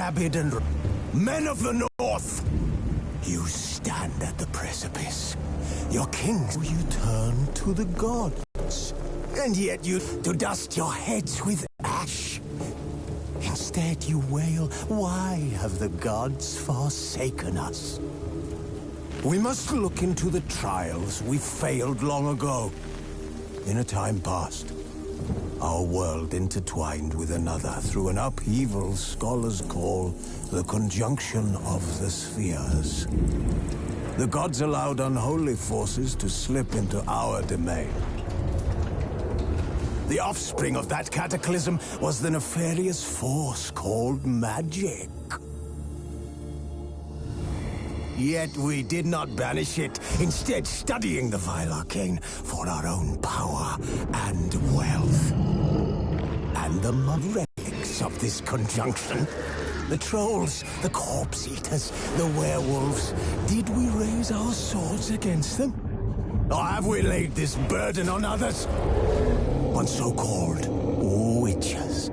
rabid and... Men of the North! You stand at the precipice. Your kings, you turn to the gods. And yet you to dust your heads with ash. Instead you wail, why have the gods forsaken us? We must look into the trials we failed long ago. In a time past, our world intertwined with another through an upheaval scholars call the conjunction of the spheres. The gods allowed unholy forces to slip into our domain. The offspring of that cataclysm was the nefarious force called magic. Yet we did not banish it, instead studying the vile arcane for our own power and wealth. And the relics of this conjunction, the trolls, the corpse-eaters, the werewolves, did we raise our swords against them? Or have we laid this burden on others? On so-called witches.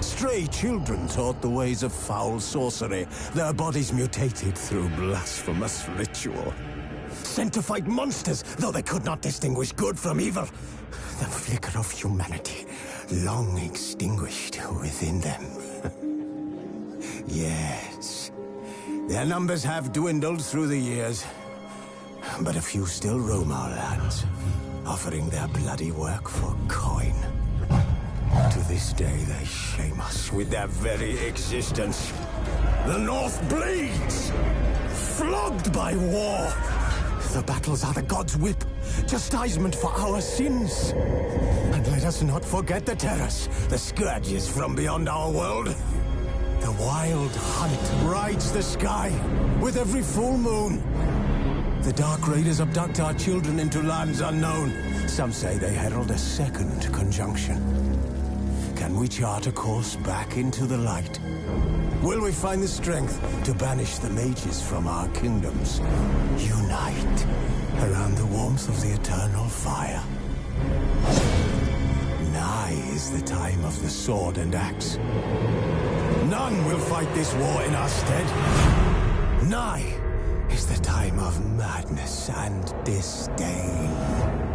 Stray children taught the ways of foul sorcery, their bodies mutated through blasphemous ritual. Sent to fight monsters, though they could not distinguish good from evil. The flicker of humanity, long extinguished within them. Yes, their numbers have dwindled through the years, but a few still roam our lands, offering their bloody work for coin. To this day, they shame us with their very existence. The North bleeds, flogged by war. The battles are the gods' whip, chastisement for our sins. And let us not forget the terrors, the scourges from beyond our world. The wild hunt rides the sky with every full moon. The Dark Raiders abduct our children into lands unknown. Some say they herald a second conjunction. Can we chart a course back into the light? Will we find the strength to banish the mages from our kingdoms? Unite around the warmth of the eternal fire. Nigh is the time of the sword and axe. None will fight this war in our stead. Nigh is the time of madness and disdain.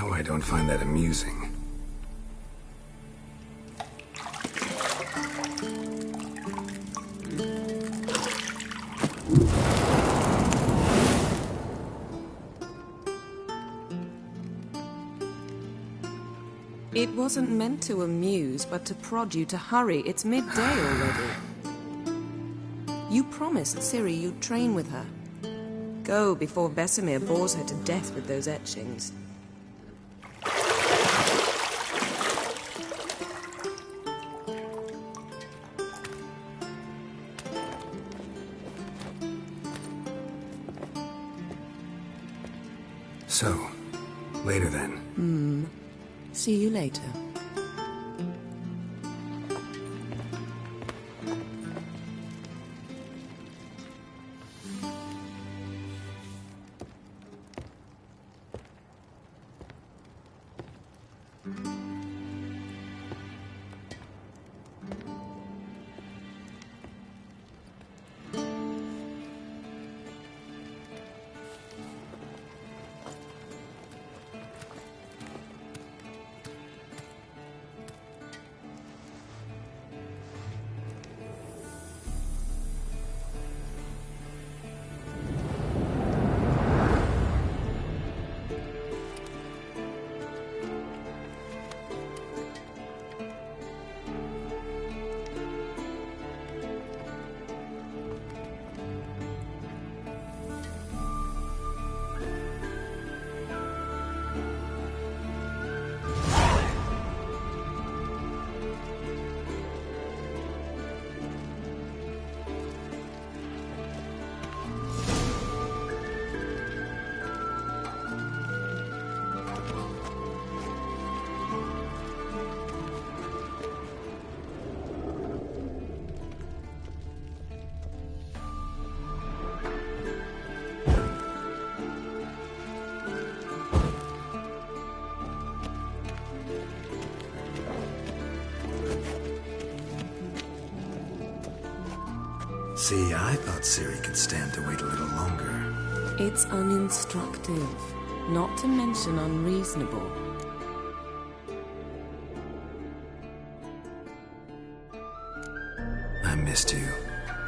know I don't find that amusing. It wasn't meant to amuse, but to prod you to hurry. It's midday already. You promised Ciri you'd train with her. Go before Vesemir bores her to death with those etchings. So, later then. See you later. See, I thought Ciri could stand to wait a little longer. It's uninstructive, not to mention unreasonable. I missed you.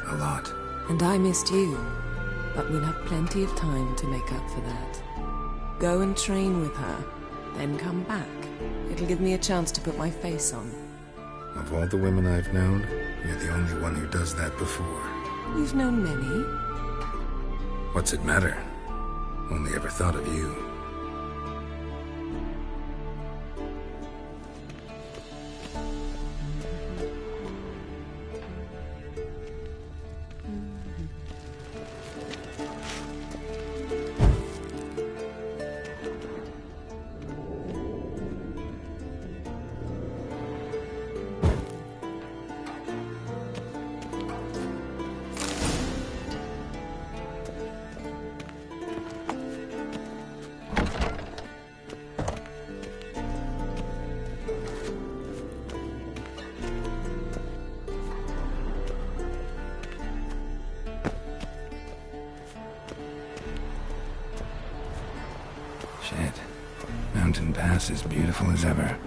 A lot. And I missed you. But we'll have plenty of time to make up for that. Go and train with her, then come back. It'll give me a chance to put my face on. Of all the women I've known, you're the only one who does that before. You've known many. What's it matter? Only ever thought of you. Shit. Mountain Pass is beautiful as ever.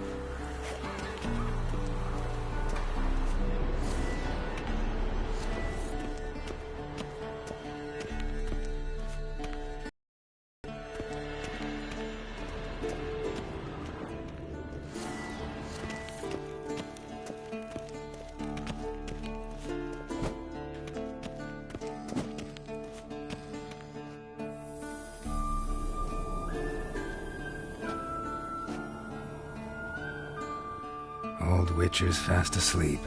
Old Witcher's fast asleep.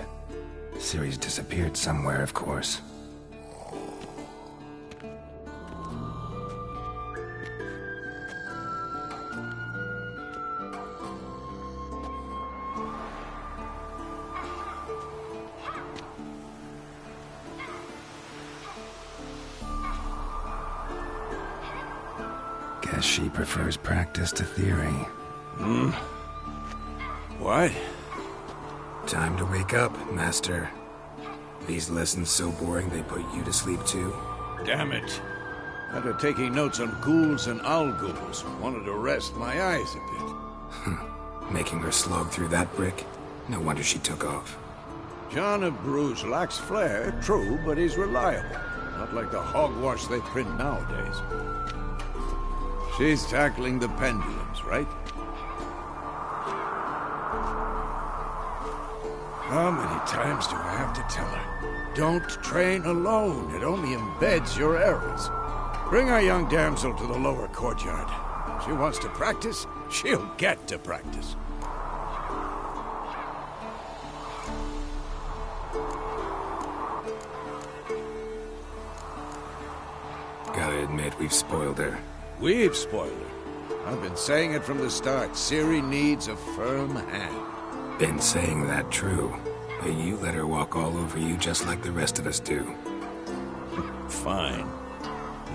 Ciri's disappeared somewhere, of course. Guess she prefers practice to theory. What? Time to wake up, Master. These lessons so boring they put you to sleep too. Damn it. After taking notes on ghouls and owl-ghouls, wanted to rest my eyes a bit. Making her slog through that brick? No wonder she took off. John of Bruges lacks flair, true, but he's reliable. Not like the hogwash they print nowadays. She's tackling the pendulums, right? How many times do I have to tell her? Don't train alone. It only embeds your errors. Bring our young damsel to the lower courtyard. She wants to practice, she'll get to practice. Gotta admit, we've spoiled her. We've spoiled her. I've been saying it from the start. Ciri needs a firm hand. Been saying that true. But you let her walk all over you just like the rest of us do. Fine.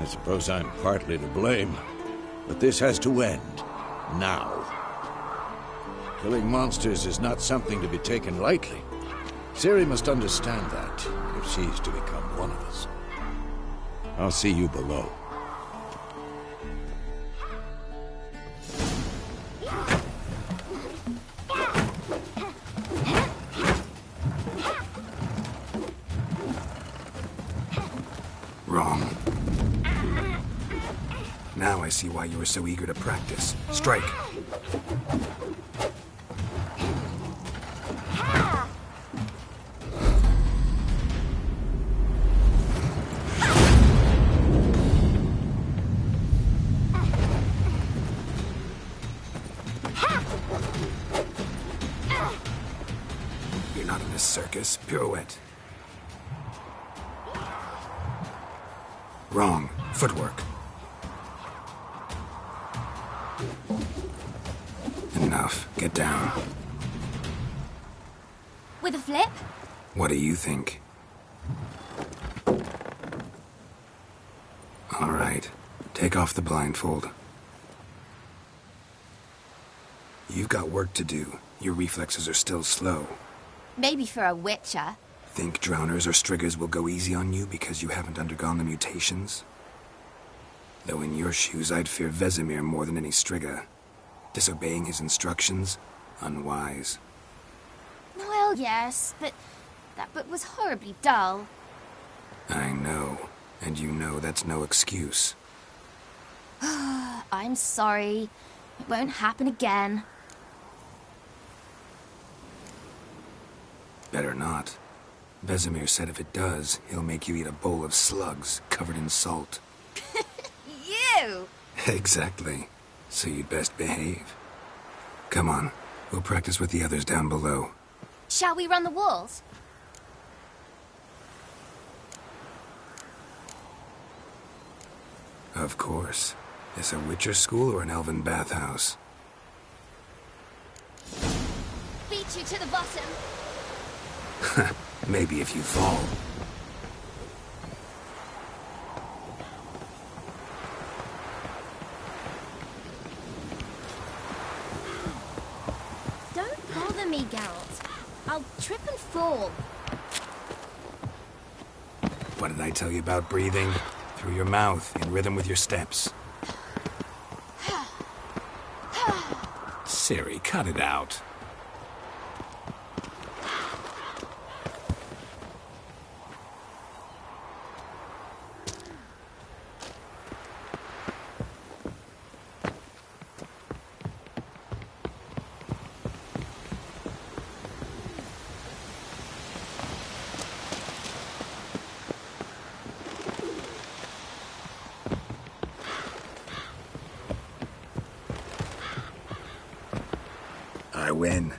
I suppose I'm partly to blame. But this has to end. Now. Killing monsters is not something to be taken lightly. Ciri must understand that, if she's to become one of us. I'll see you below. Wrong. Now I see why you were so eager to practice. Strike. You're not in this circus. Pirouette. Wrong. Footwork. Enough. Get down. With a flip? What do you think? All right. Take off the blindfold. You've got work to do. Your reflexes are still slow. Maybe for a witcher. Think drowners or striggers will go easy on you because you haven't undergone the mutations? Though in your shoes, I'd fear Vesemir more than any strigger. Disobeying his instructions? Unwise. Well, yes, but that book was horribly dull. I know. And you know that's no excuse. I'm sorry. It won't happen again. Better not. Vesemir said if it does, he'll make you eat a bowl of slugs covered in salt. You! Exactly. So you'd best behave. Come on. We'll practice with the others down below. Shall we run the walls? Of course. Is a Witcher school or an elven bathhouse? Beat you to the bottom. Maybe if you fall. Don't bother me, Geralt. I'll trip and fall. What did I tell you about breathing? Through your mouth, in rhythm with your steps. Ciri, cut it out. I win.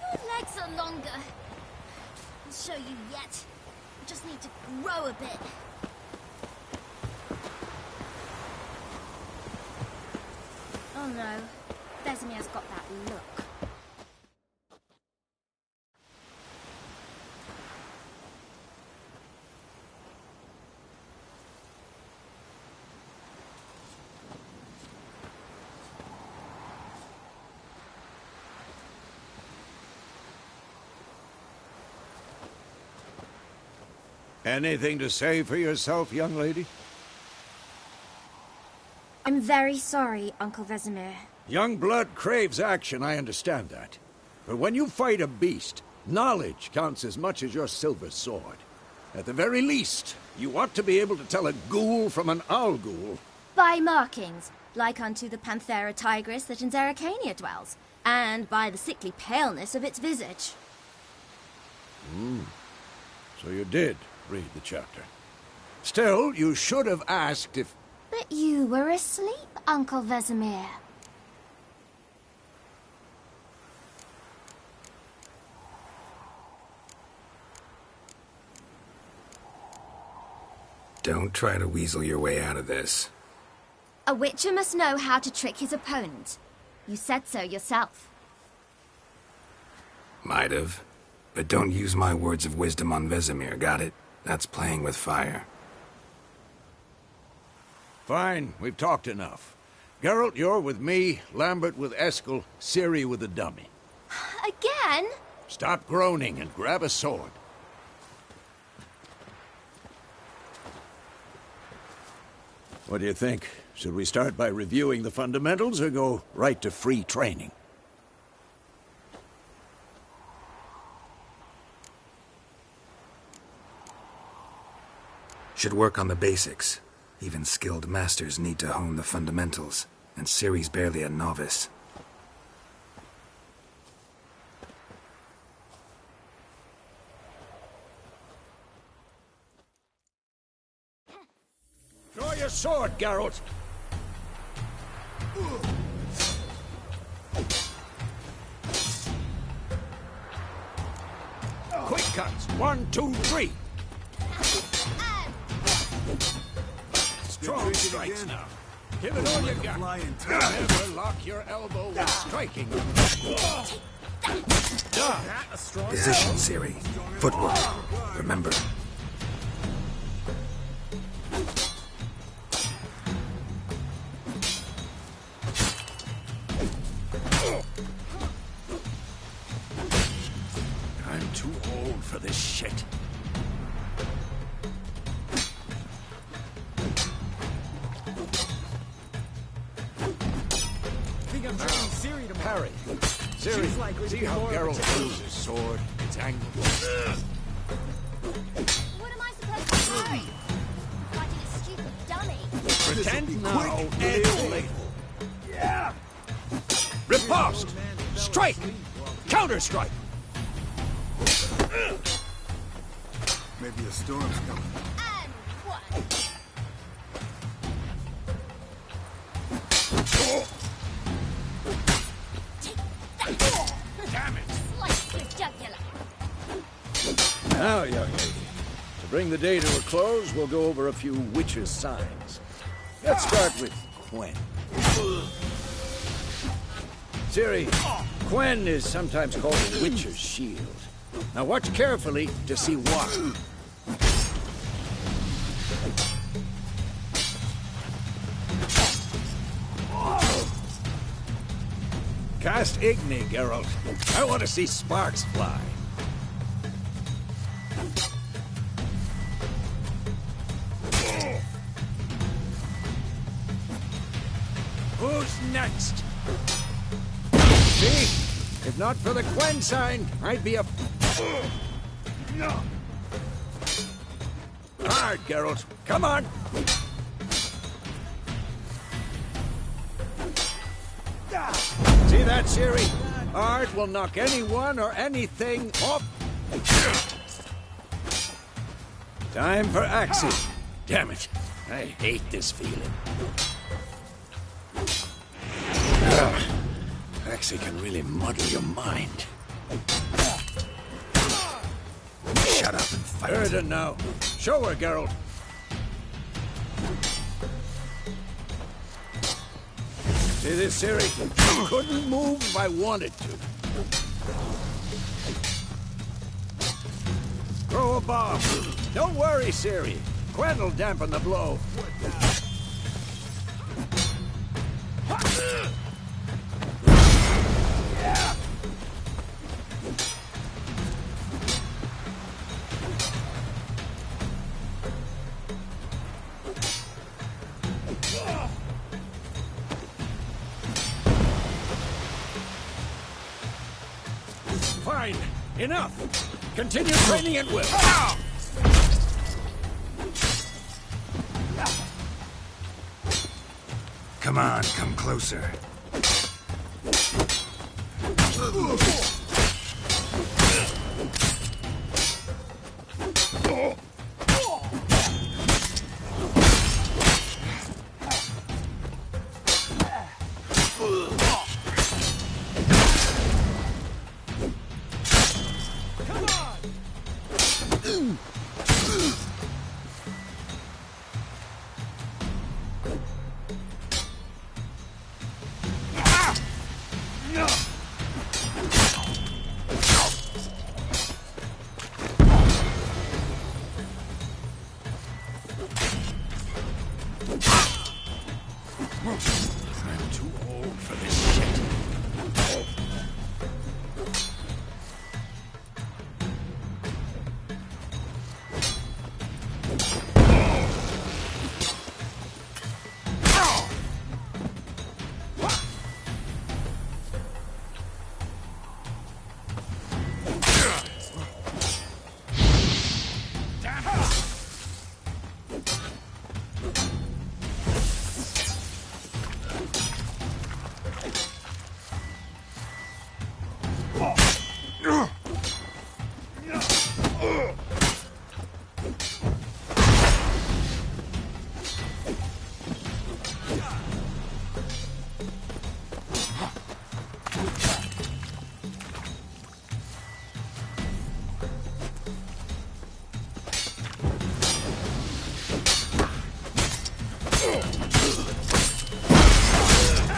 Your legs are longer. I'll show you yet. I just need to grow a bit. Oh no. Vesemir's got that look. Anything to say for yourself, young lady? I'm very sorry, Uncle Vesemir. Young blood craves action, I understand that. But when you fight a beast, knowledge counts as much as your silver sword. At the very least, you ought to be able to tell a ghoul from an owl ghoul. By markings, like unto the Panthera tigris that in Zerrikania dwells, and by the sickly paleness of its visage. So you did read the chapter. Still, you should have asked if... But you were asleep, Uncle Vesemir. Don't try to weasel your way out of this. A witcher must know how to trick his opponent. You said so yourself. Might have. But don't use my words of wisdom on Vesemir, got it? That's playing with fire. Fine, we've talked enough. Geralt, you're with me, Lambert with Eskel, Ciri with the dummy. Again? Stop groaning and grab a sword. What do you think? Should we start by reviewing the fundamentals or go right to free training? Should work on the basics. Even skilled masters need to hone the fundamentals, and Ciri's barely a novice. Draw your sword, Geralt! Quick cuts! 1, 2, 3! Strong strikes now. Give it all you got. Never lock your elbow when striking. Position, Ciri. Footwork. Remember. I'm too old for this shit. Ciri to Parry. Ciri, see how Geralt throws his sword, its angle. What am I supposed to do? Fighting a stupid dummy. Pretend now and later. Yeah. Riposte! Strike! Counter-strike! Maybe a storm's coming. And one. Damn it! Slice your jugular. Now, young lady, to bring the day to a close, we'll go over a few witches' signs. Let's start with Quen. Ciri, Quen is sometimes called a witcher's shield. Now watch carefully to see why. Cast Igni, Geralt. I want to see sparks fly. Who's next? See? If not for the Quen sign, I'd be a... Hard, Geralt. Come on! See that, Ciri? Art will knock anyone or anything off. Time for Axie. Damn it. I hate this feeling. Axie can really muddle your mind. Shut up and fight. Erden now. Show her, Geralt. See this, Ciri? I couldn't move if I wanted to. Throw a bomb. Don't worry, Ciri. Quen will dampen the blow. Fine. Enough. Continue training at will. Come on, come closer. I'm too old for this shit.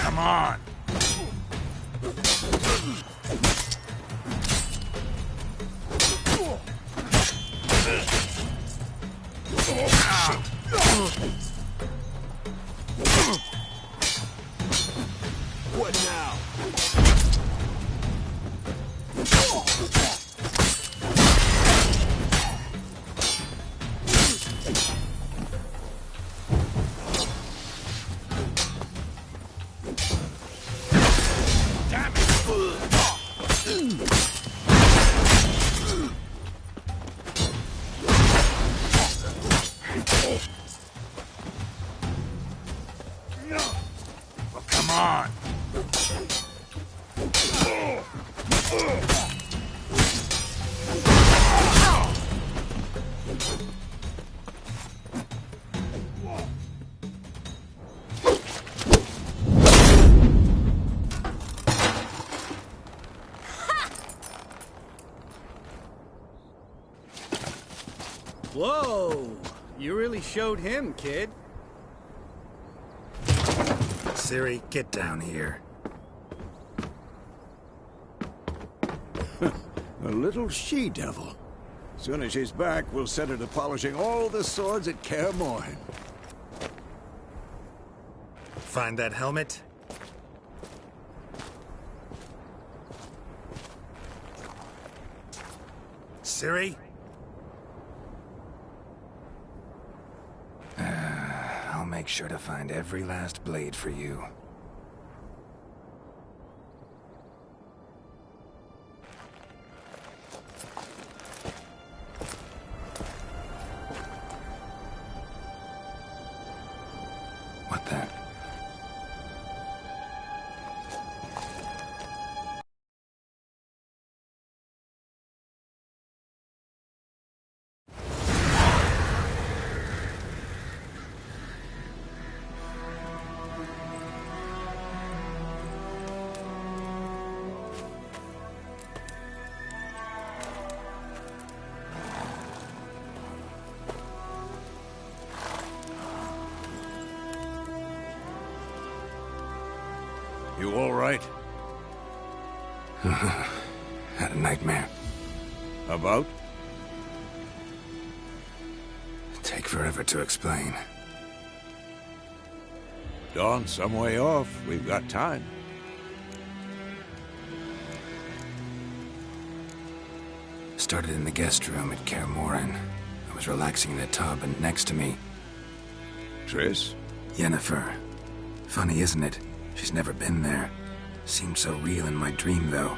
Come on! What now? Well, come on! Whoa! You really showed him, kid. Ciri, get down here. A little she-devil. Soon as she's back, we'll set her to polishing all the swords at Kaer Morhen. Find that helmet? Ciri? I'll make sure to find every last blade for you. What the? You all right? Had a nightmare. About? Take forever to explain. Dawn's some way off. We've got time. Started in the guest room at Kaer Morhen. I was relaxing in a tub, and next to me, Triss? Yennefer. Funny, isn't it? She's never been there. Seemed so real in my dream, though.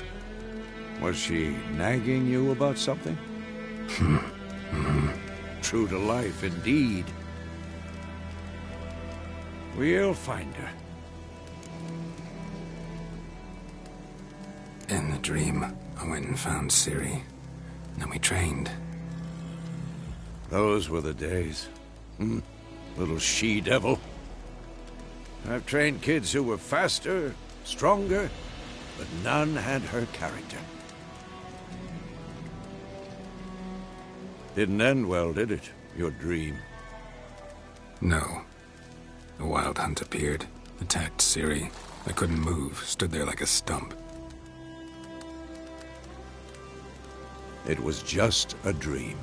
Was she nagging you about something? True to life, indeed. We'll find her. In the dream, I went and found Ciri. Then we trained. Those were the days. Little she-devil. I've trained kids who were faster, stronger, but none had her character. Didn't end well, did it? Your dream? No. A wild hunt appeared, attacked Ciri. I couldn't move, stood there like a stump. It was just a dream.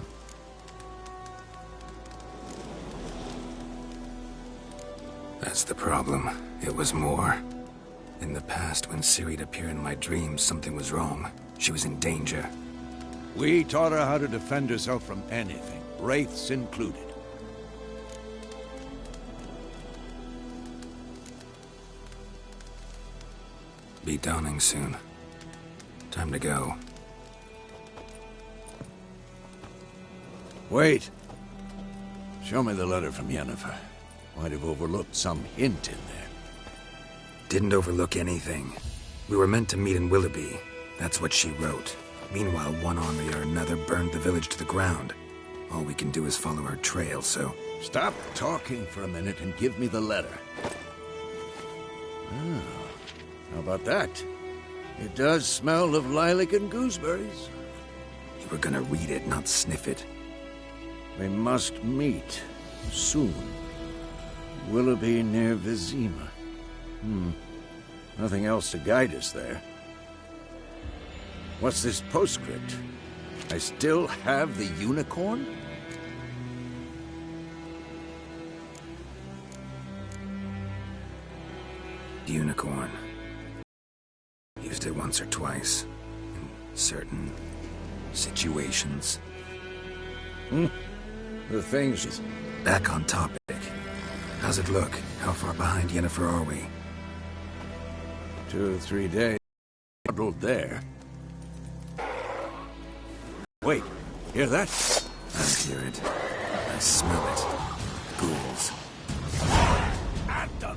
That's the problem. It was more. In the past, when Ciri'd appear in my dreams, something was wrong. She was in danger. We taught her how to defend herself from anything, wraiths included. Be dawning soon. Time to go. Wait. Show me the letter from Yennefer. Might have overlooked some hint in there. Didn't overlook anything. We were meant to meet in Willoughby. That's what she wrote. Meanwhile, one army or another burned the village to the ground. All we can do is follow her trail, so... Stop talking for a minute and give me the letter. Ah, how about that? It does smell of lilac and gooseberries. You were gonna read it, not sniff it. We must meet soon. Willoughby near Vizima. Nothing else to guide us there. What's this postscript? I still have the unicorn? Unicorn. Used it once or twice. In certain situations. The things is... Back on topic. How's it look? How far behind Yennefer are we? 2 or 3 days. Huddled there. Wait, hear that? I hear it. I smell it. Ghouls. I'm done.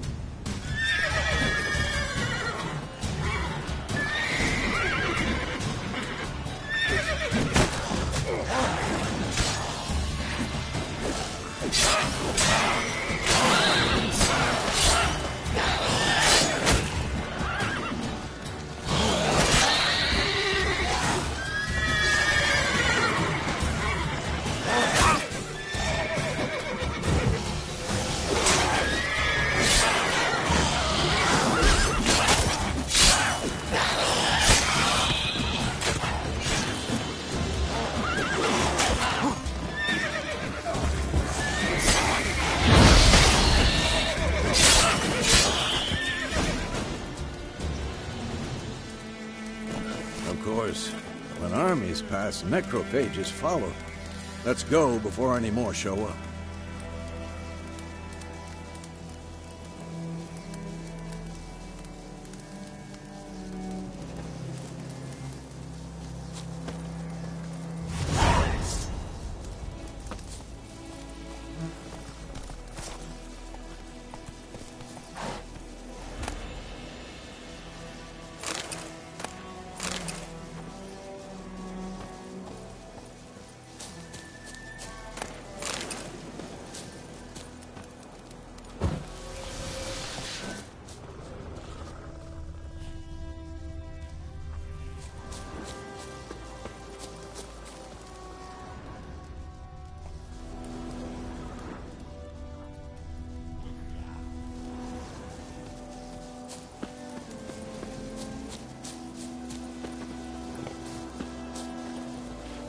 When armies pass, necrophages follow. Let's go before any more show up.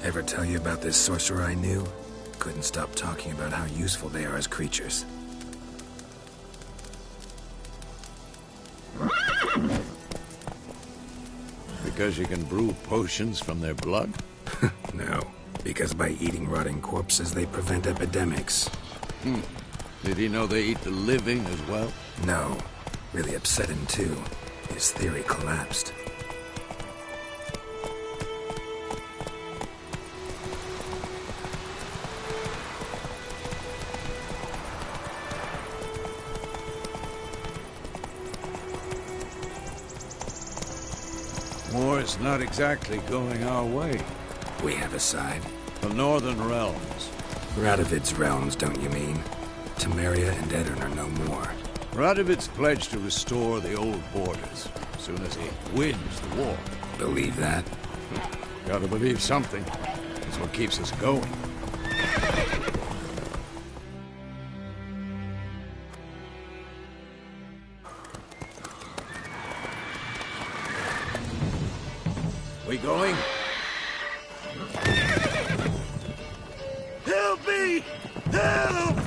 Ever tell you about this sorcerer I knew? Couldn't stop talking about how useful they are as creatures. Because you can brew potions from their blood? No, because by eating rotting corpses, they prevent epidemics. Did he know they eat the living as well? No. Really upset him, too. His theory collapsed. just not exactly going our way. We have a side. The Northern Realms. Radovid's realms, don't you mean? Temeria and Edirn are no more. Radovid's pledged to restore the old borders as soon as he wins the war. Believe that? Gotta believe something. That's what keeps us going. We going? Help me! Help!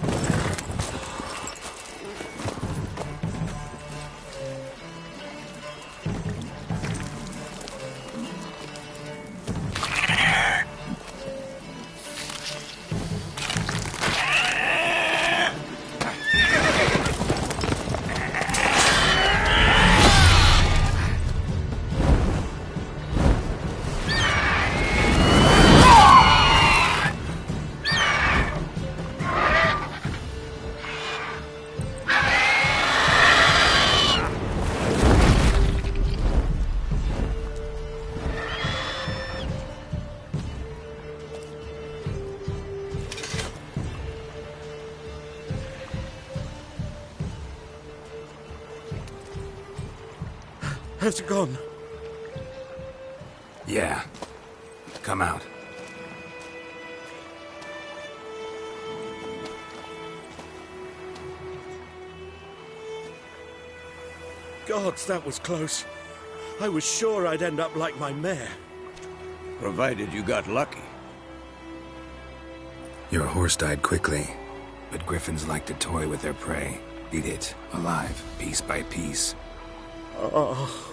Has it gone? Yeah. Come out. Gods, that was close. I was sure I'd end up like my mare. Provided you got lucky. Your horse died quickly, but griffins like to toy with their prey. Eat it, alive, piece by piece. Oh.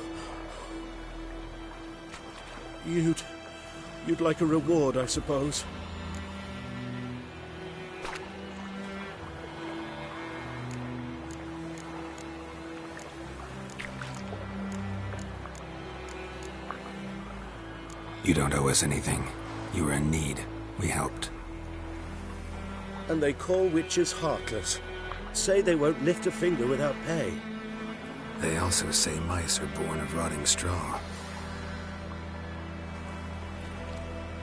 You'd like a reward, I suppose. You don't owe us anything. You were in need. We helped. And they call witches heartless. Say they won't lift a finger without pay. They also say mice are born of rotting straw.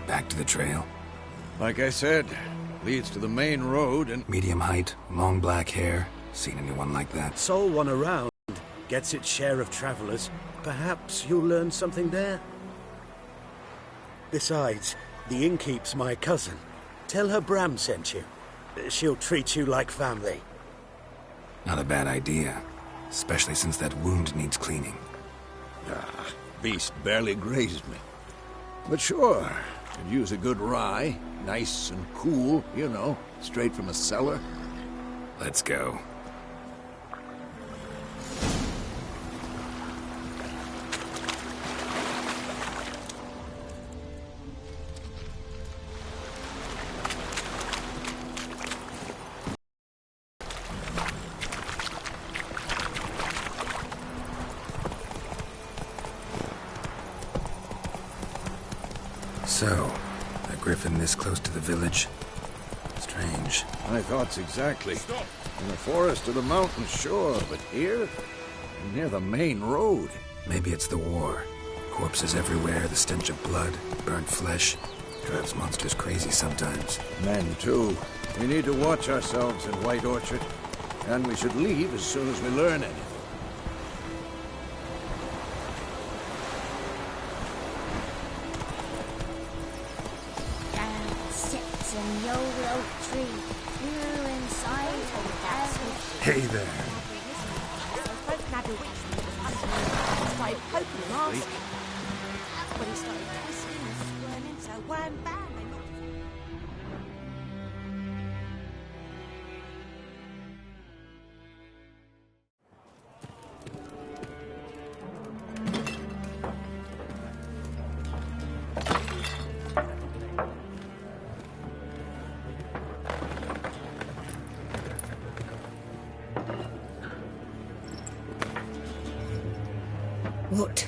Back to the trail. Like I said, leads to the main road and... Medium height, long black hair. Seen anyone like that? Sole one around. Gets its share of travelers. Perhaps you'll learn something there. Besides, the innkeep's my cousin. Tell her Bram sent you. She'll treat you like family. Not a bad idea. Especially since that wound needs cleaning. Ah, beast barely grazed me. But sure, could use a good rye. Nice and cool, you know, straight from a cellar. Let's go. So, a griffin this close to the village? Strange. My thoughts exactly. In the forest or the mountains, sure, but here? Near the main road. Maybe it's the war. Corpses everywhere, the stench of blood, burnt flesh. Drives monsters crazy sometimes. Men, too. We need to watch ourselves in White Orchard. And we should leave as soon as we learn anything. Hey there. What?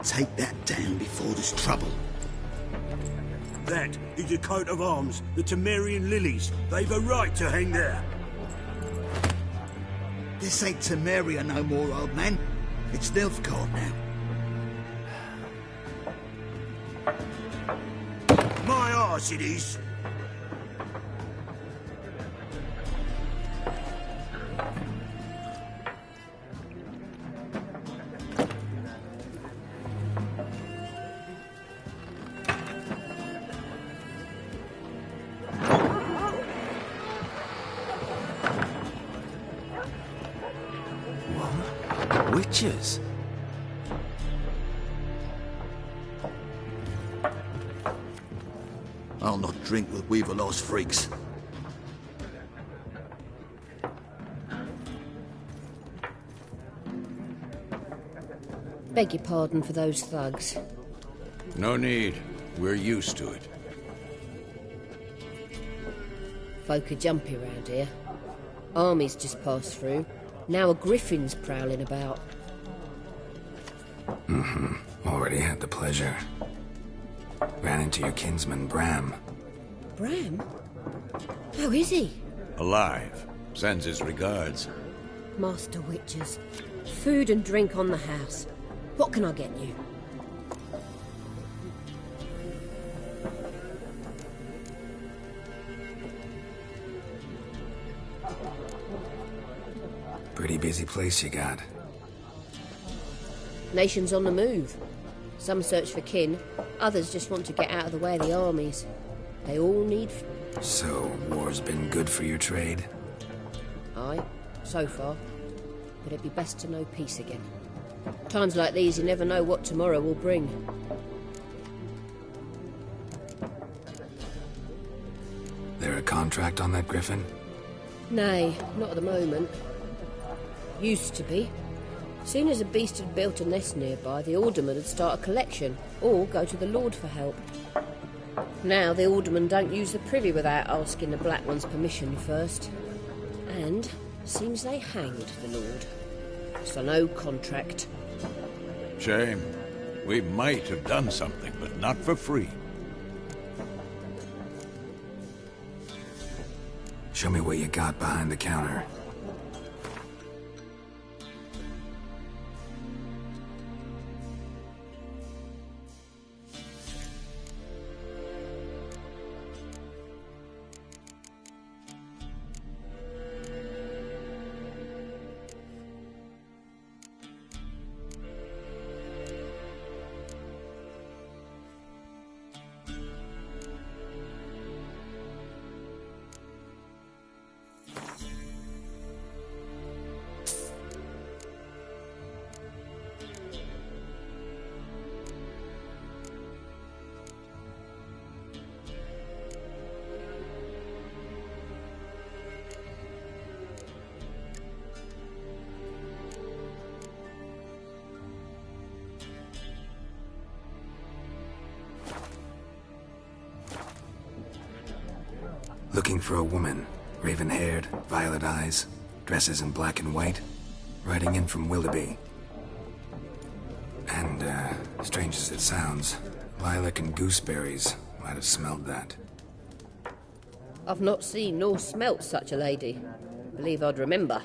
Take that down before there's trouble. That is a coat of arms, the Temerian lilies. They've a right to hang there. This ain't Temeria no more, old man. It's Nilfgaard now. My arse it is. Witches? I'll not drink with Weaverlost freaks. Beg your pardon for those thugs. No need. We're used to it. Folk are jumpy around here. Armies just passed through. Now a griffin's prowling about. Already had the pleasure. Ran into your kinsman, Bram. Bram? How is he? Alive. Sends his regards. Master Witches. Food and drink on the house. What can I get you? Pretty busy place you got. Nations on the move. Some search for kin, others just want to get out of the way of the armies. They all need... So, war's been good for your trade? Aye, so far. But it'd be best to know peace again. Times like these, you never know what tomorrow will bring. There a contract on that griffin? Nay, not at the moment. Used to be. Soon as a beast had built a nest nearby, the alderman would start a collection, or go to the Lord for help. Now the aldermen don't use the privy without asking the Black One's permission first. And seems they hanged the Lord. So no contract. Shame. We might have done something, but not for free. Show me what you got behind the counter. Looking for a woman. Raven-haired, violet eyes, dresses in black and white. Riding in from Willoughby. And, strange as it sounds, lilac and gooseberries might have smelled that. I've not seen nor smelt such a lady. Believe I'd remember.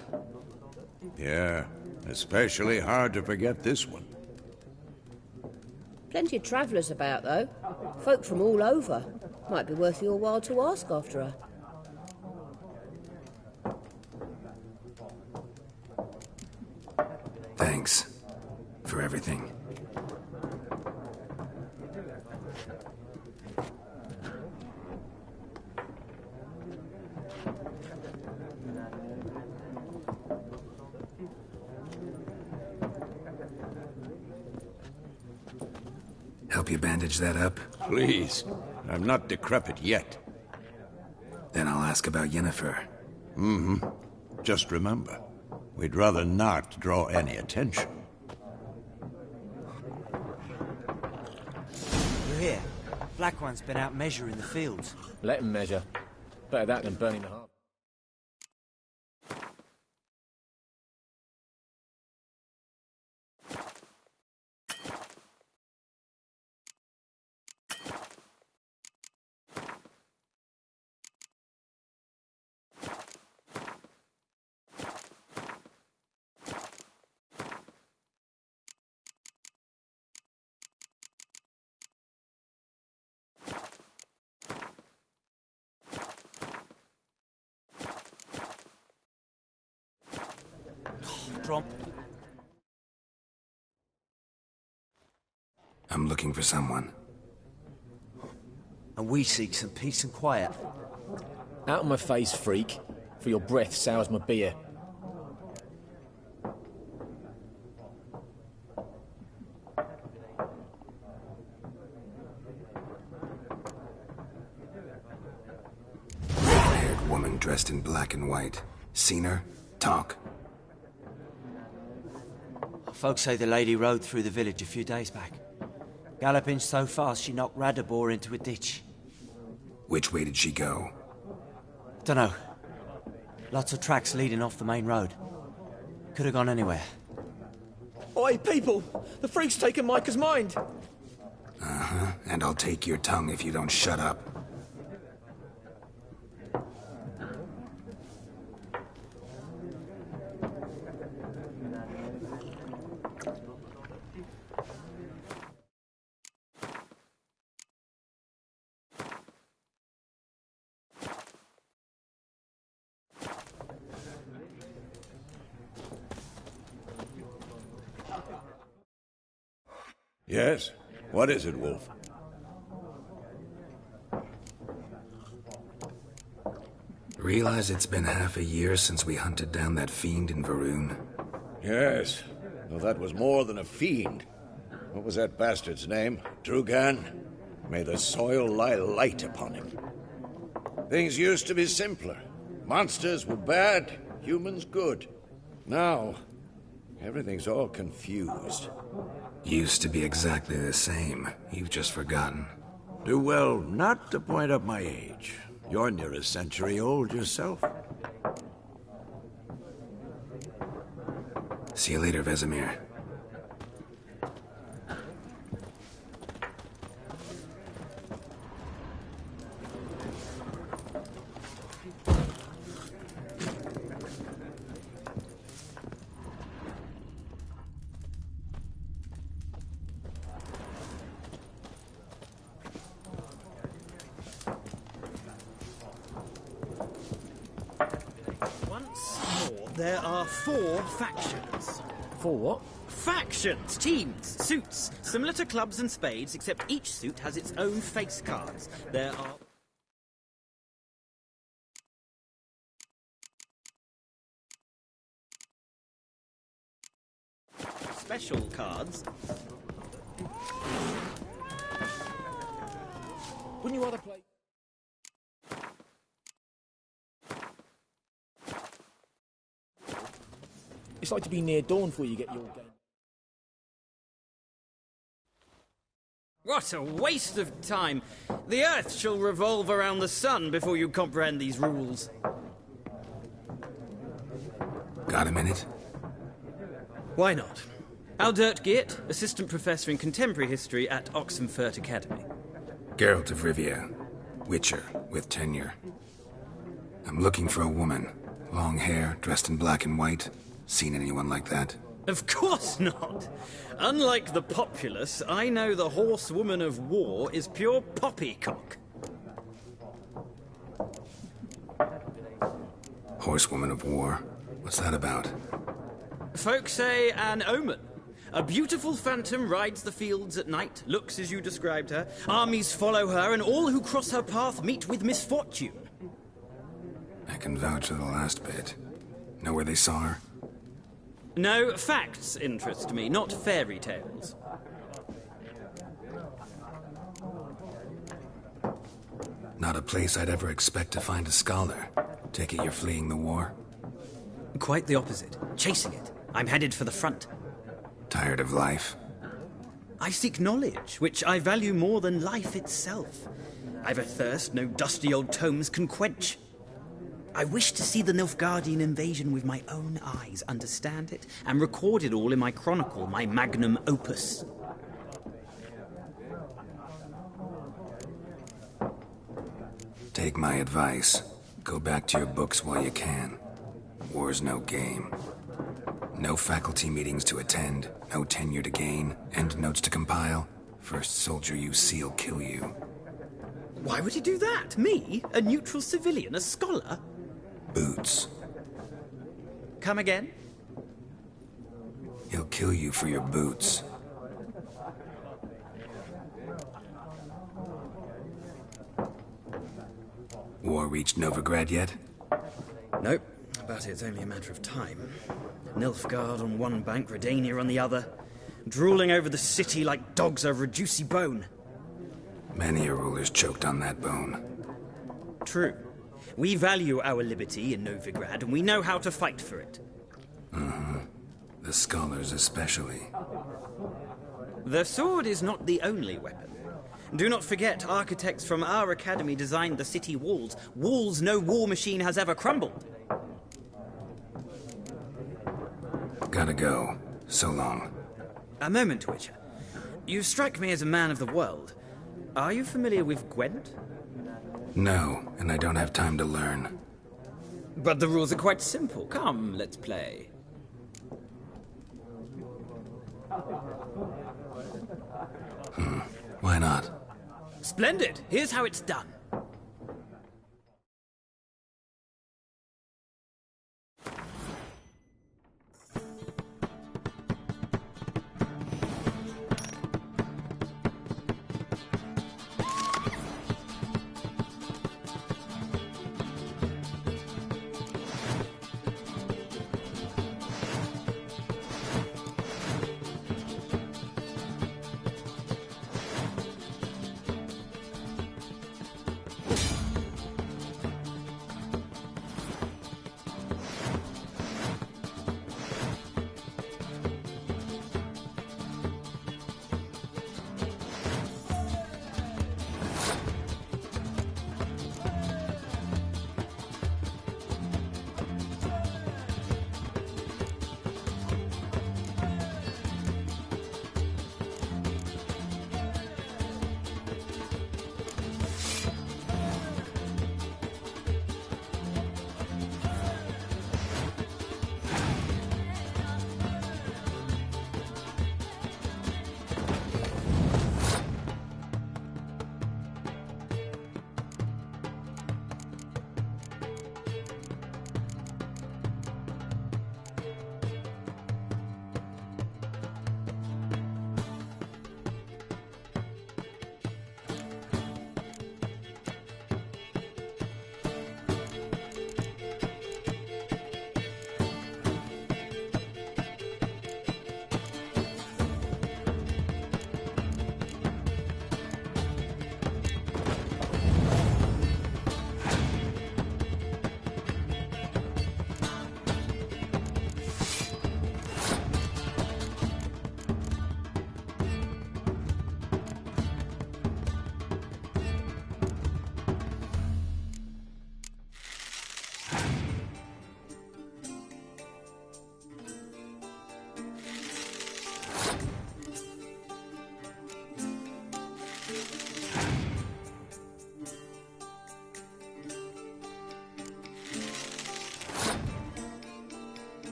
Yeah, especially hard to forget this one. Plenty of travellers about, though. Folk from all over. Might be worth your while to ask after her. Thanks for everything. Help you bandage that up? Please. I'm not decrepit yet. Then I'll ask about Yennefer. Just remember, we'd rather not draw any attention. You're here. Black One's been out measuring the fields. Let him measure. Better that than burning the heart. Trom. I'm looking for someone. And we seek some peace and quiet. Out of my face, freak. For your breath sours my beer. Red-haired woman dressed in black and white. Seen her? Talk. Folks say the lady rode through the village a few days back. Galloping so fast she knocked Radabor into a ditch. Which way did she go? Dunno. Lots of tracks leading off the main road. Could have gone anywhere. Oi, people! The freak's taken Micah's mind! Uh-huh. And I'll take your tongue if you don't shut up. Yes? What is it, Wolf? Realize it's been half a year since we hunted down that fiend in Varun? Yes. Well, that was more than a fiend. What was that bastard's name? Drugan? May the soil lie light upon him. Things used to be simpler. Monsters were bad, humans good. Now, everything's all confused. Used to be exactly the same. You've just forgotten. Do well not to point up my age. You're near a century old yourself. See you later, Vesemir. There are 4 factions. 4 what? Factions! Teams! Suits! Similar to clubs and spades, except each suit has its own face cards. There are... special cards. Wouldn't you rather play... It's like to be near dawn before you get your game. What a waste of time! The Earth shall revolve around the sun before you comprehend these rules. Got a minute? Why not? Aldert Geert, Assistant Professor in Contemporary History at Oxenfurt Academy. Geralt of Rivia. Witcher, with tenure. I'm looking for a woman. Long hair, dressed in black and white. Seen anyone like that? Of course not! Unlike the populace, I know the horsewoman of war is pure poppycock. Horsewoman of war? What's that about? Folk say an omen. A beautiful phantom rides the fields at night, looks as you described her. Armies follow her, and all who cross her path meet with misfortune. I can vouch for the last bit. Know where they saw her? No, facts interest me, not fairy tales. Not a place I'd ever expect to find a scholar. Take it you're fleeing the war? Quite the opposite. Chasing it. I'm headed for the front. Tired of life? I seek knowledge, which I value more than life itself. I've a thirst no dusty old tomes can quench. I wish to see the Nilfgaardian invasion with my own eyes, understand it, and record it all in my chronicle, my magnum opus. Take my advice. Go back to your books while you can. War's no game. No faculty meetings to attend, no tenure to gain, end notes to compile. First soldier you see'll kill you. Why would he do that? Me? A neutral civilian? A scholar? Boots. Come again? He'll kill you for your boots. War reached Novigrad yet? Nope, but it's only a matter of time. Nilfgaard on one bank, Redania on the other, drooling over the city like dogs over a juicy bone. Many a ruler's choked on that bone. True. We value our liberty in Novigrad, and we know how to fight for it. The scholars especially. The sword is not the only weapon. Do not forget, architects from our academy designed the city walls. Walls no war machine has ever crumbled. Gotta go. So long. A moment, Witcher. You strike me as a man of the world. Are you familiar with Gwent? No, and I don't have time to learn. But the rules are quite simple. Come, let's play. Why not? Splendid! Here's how it's done.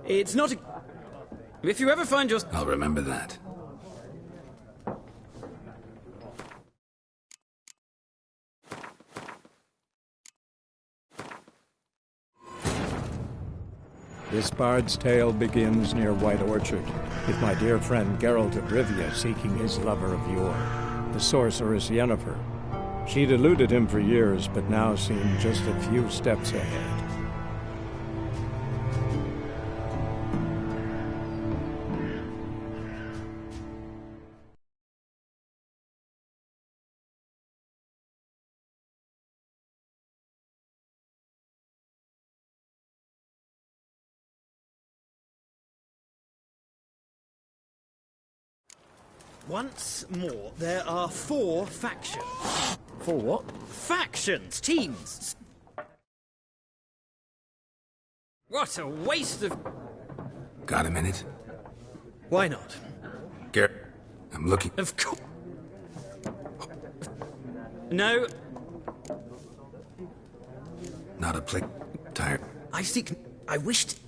It's not a... If you ever find your... I'll remember that. This bard's tale begins near White Orchard, with my dear friend Geralt of Rivia seeking his lover of yore, the sorceress Yennefer. She'd eluded him for years, but now seemed just a few steps ahead. Once more, there are 4 factions. 4 what? Factions! Teams! What a waste of... Got a minute? Why not? I'm looking... Of course... No. Not a plick. Tired. I wished...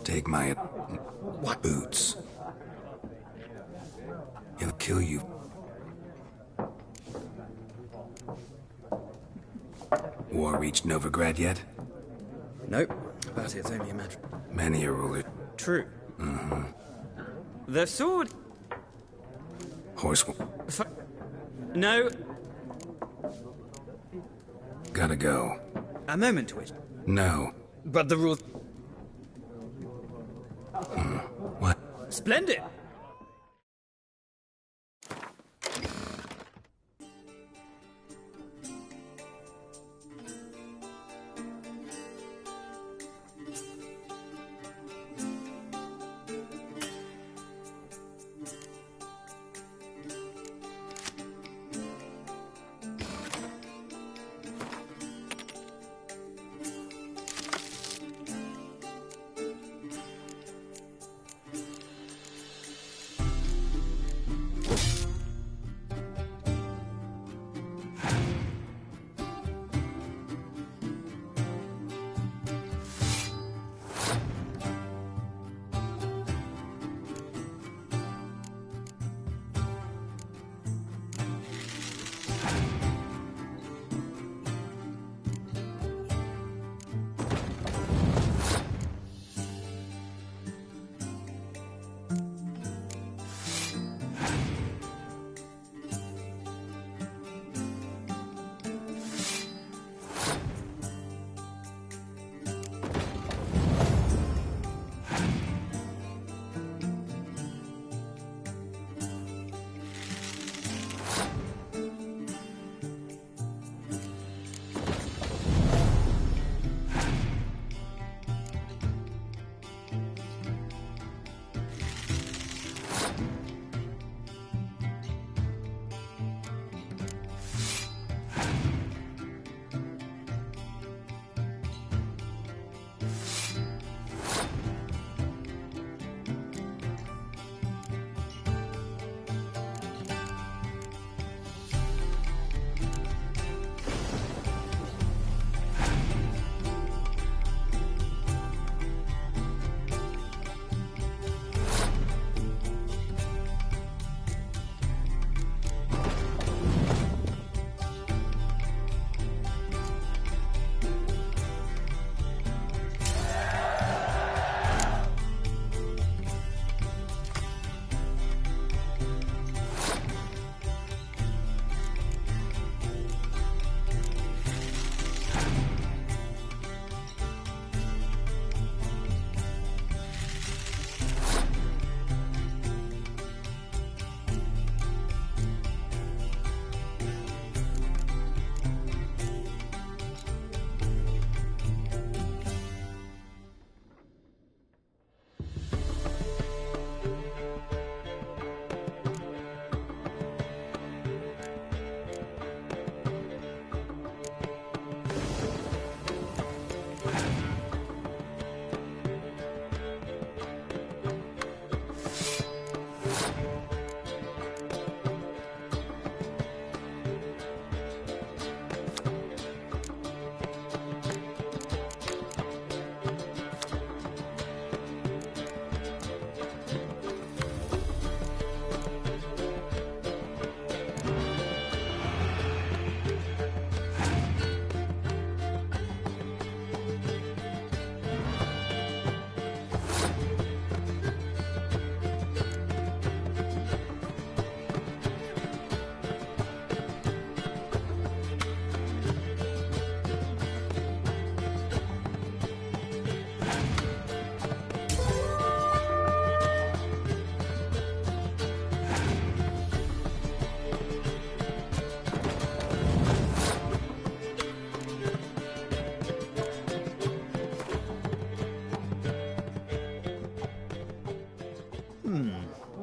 Take my... What? Boots. He'll kill you. War reached Novigrad yet? Nope. But it's only a matter... Many a ruler. True. Mm-hmm. The sword... Horse... No. Gotta go. A moment, Twitch. No. But the rules... What? Splendid!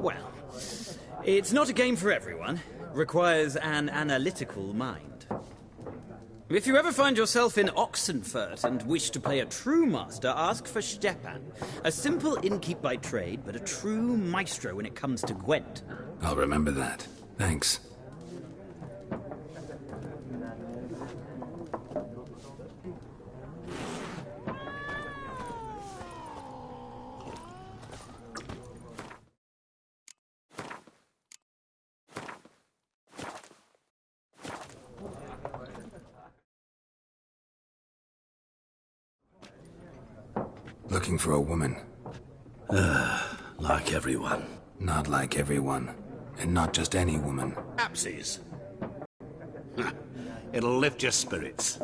Well, it's not a game for everyone. Requires an analytical mind. If you ever find yourself in Oxenfurt and wish to play a true master, ask for Stepan. A simple innkeep by trade, but a true maestro when it comes to Gwent. I'll remember that. Thanks. Looking for a woman. Like everyone. Not like everyone. And not just any woman. Apses. It'll lift your spirits.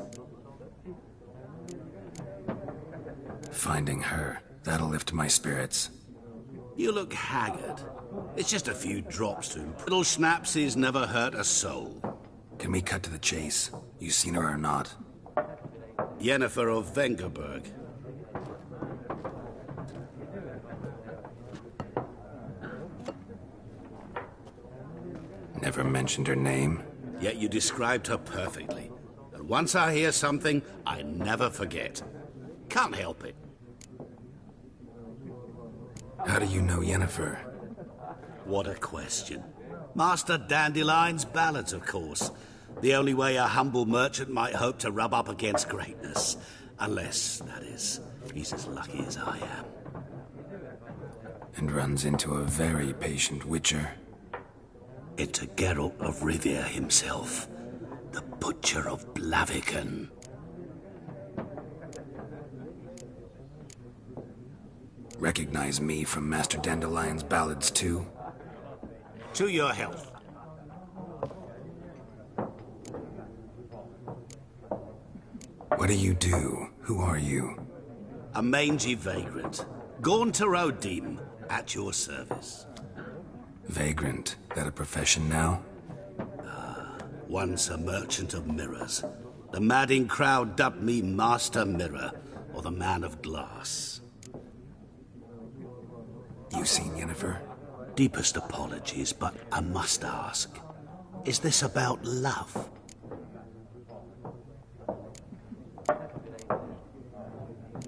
Finding her. That'll lift my spirits. You look haggard. It's just a few drops to him. Little schnapsies never hurt a soul. Can we cut to the chase? You seen her or not? Yennefer of Vengerberg. Never mentioned her name. Yet you described her perfectly. And once I hear something, I never forget. Can't help it. How do you know Yennefer? What a question. Master Dandelion's ballads, of course. The only way a humble merchant might hope to rub up against greatness. Unless, that is, he's as lucky as I am. And runs into a very patient witcher. Into Geralt of Rivia himself. The Butcher of Blaviken. Recognize me from Master Dandelion's ballads, too? To your health. What do you do? Who are you? A mangy vagrant. Gaunter O'Deem, at your service. Vagrant. That a profession now? Once a merchant of mirrors. The madding crowd dubbed me Master Mirror, or the Man of Glass. You seen Yennefer? Deepest apologies, but I must ask. Is this about love?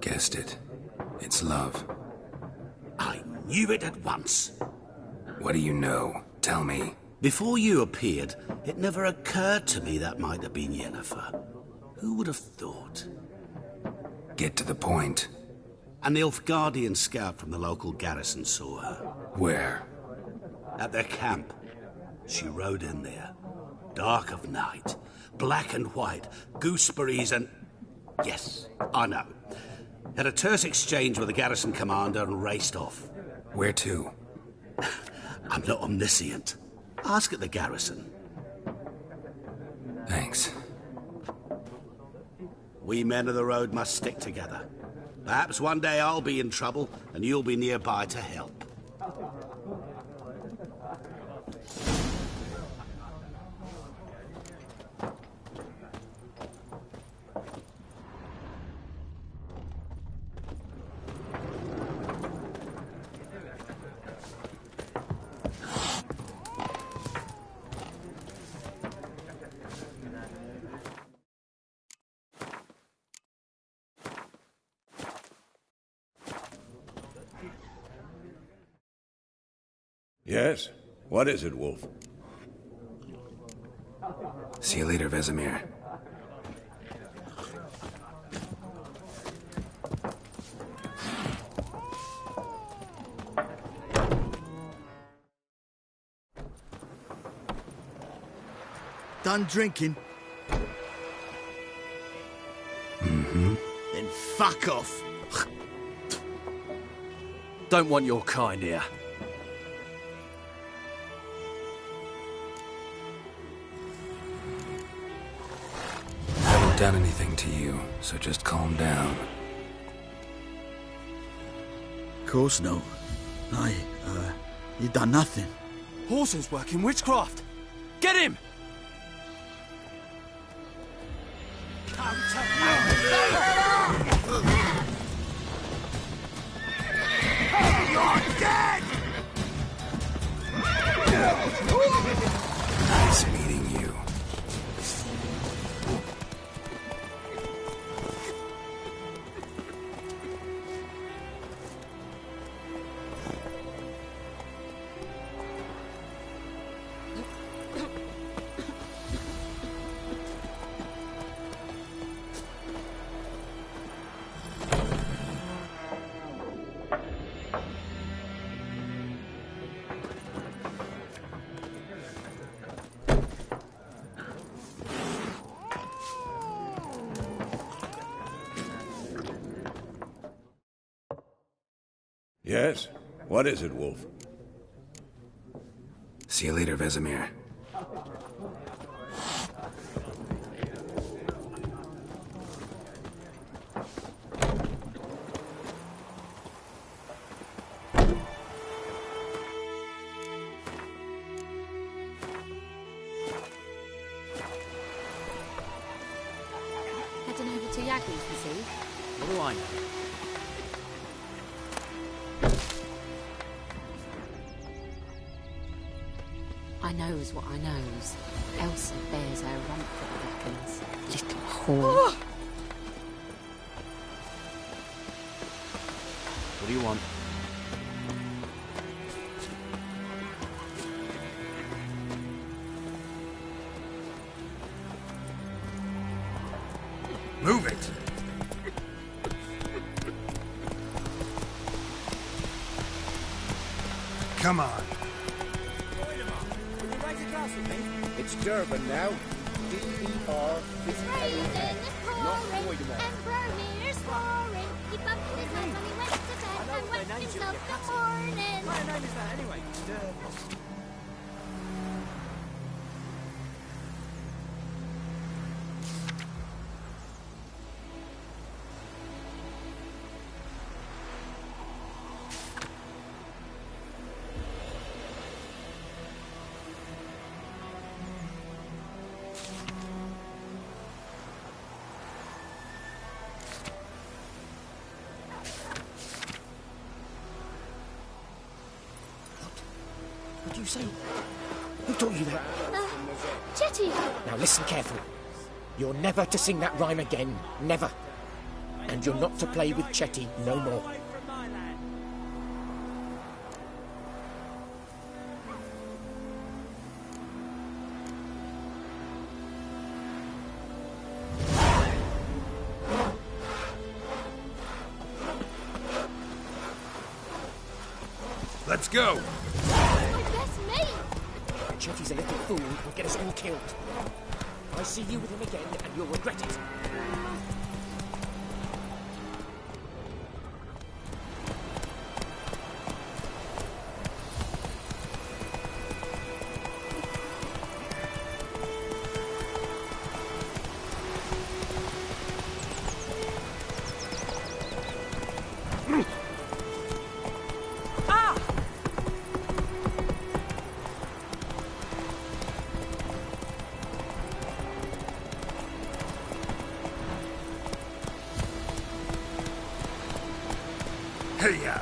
Guessed it. It's love. I knew it at once. What do you know? Tell me. Before you appeared, it never occurred to me that might have been Yennefer. Who would have thought? Get to the point. An Nilfgaardian scout from the local garrison saw her. Where? At their camp. She rode in there. Dark of night. Black and white. Gooseberries and... Yes, I know. Had a terse exchange with the garrison commander and raced off. Where to? I'm not omniscient. Ask at the garrison. Thanks. We men of the road must stick together. Perhaps one day I'll be in trouble and you'll be nearby to help. Yes? What is it, Wolf? See you later, Vesemir. Done drinking? Mm-hmm. Then fuck off. Don't want your kind here. Haven't done anything to you, so just calm down. Of course no. You done nothing. Horsen's working witchcraft. Get him! You're dead! Yes? What is it, Wolf? See you later, Vesemir. Heading over to Yagi's this eve. What do I know? I knows what I knows. Elsa bears her rump for the reckons. Little whore. What do you want? Move it! Come on. It's Durban now. D-E-R-B-A-N. Not Voidemar. And Bromir's roaring. He bumped his head when he went to bed and wet himself this morning. My name is that anyway. Durban. What do you say? Who taught you that? Chetty! Now listen carefully. You're never to sing that rhyme again. Never. And you're not to play with Chetty no more. Let's go! That's me! Chetty's a little fool who'll get us all killed. I see you with him again and you'll regret it. Hey-ya!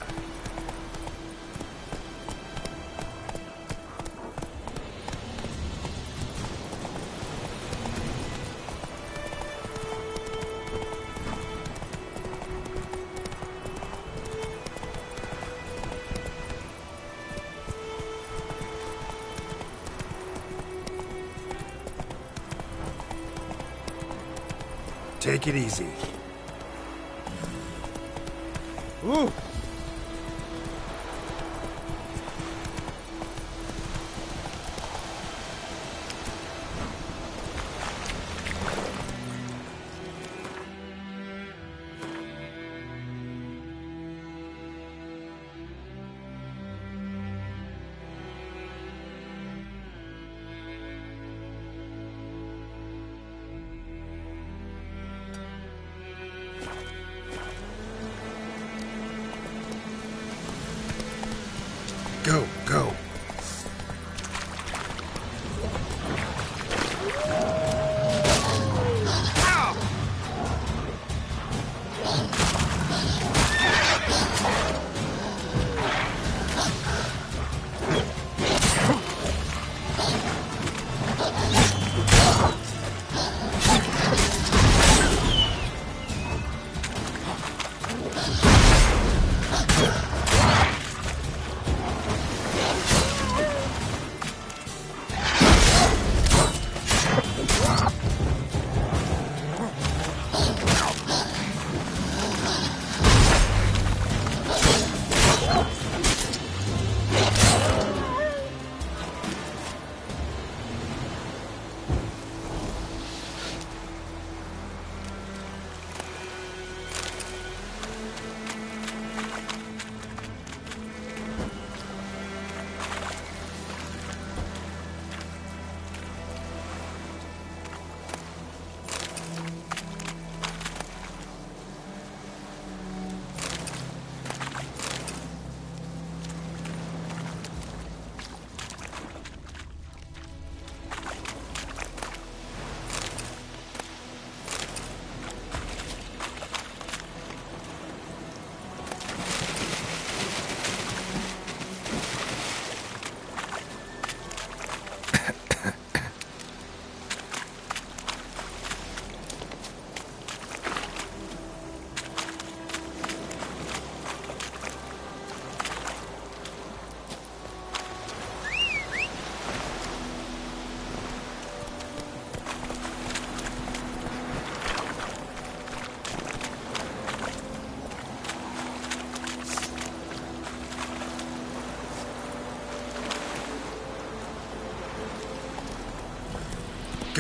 Take it easy. Ooh! Go, go.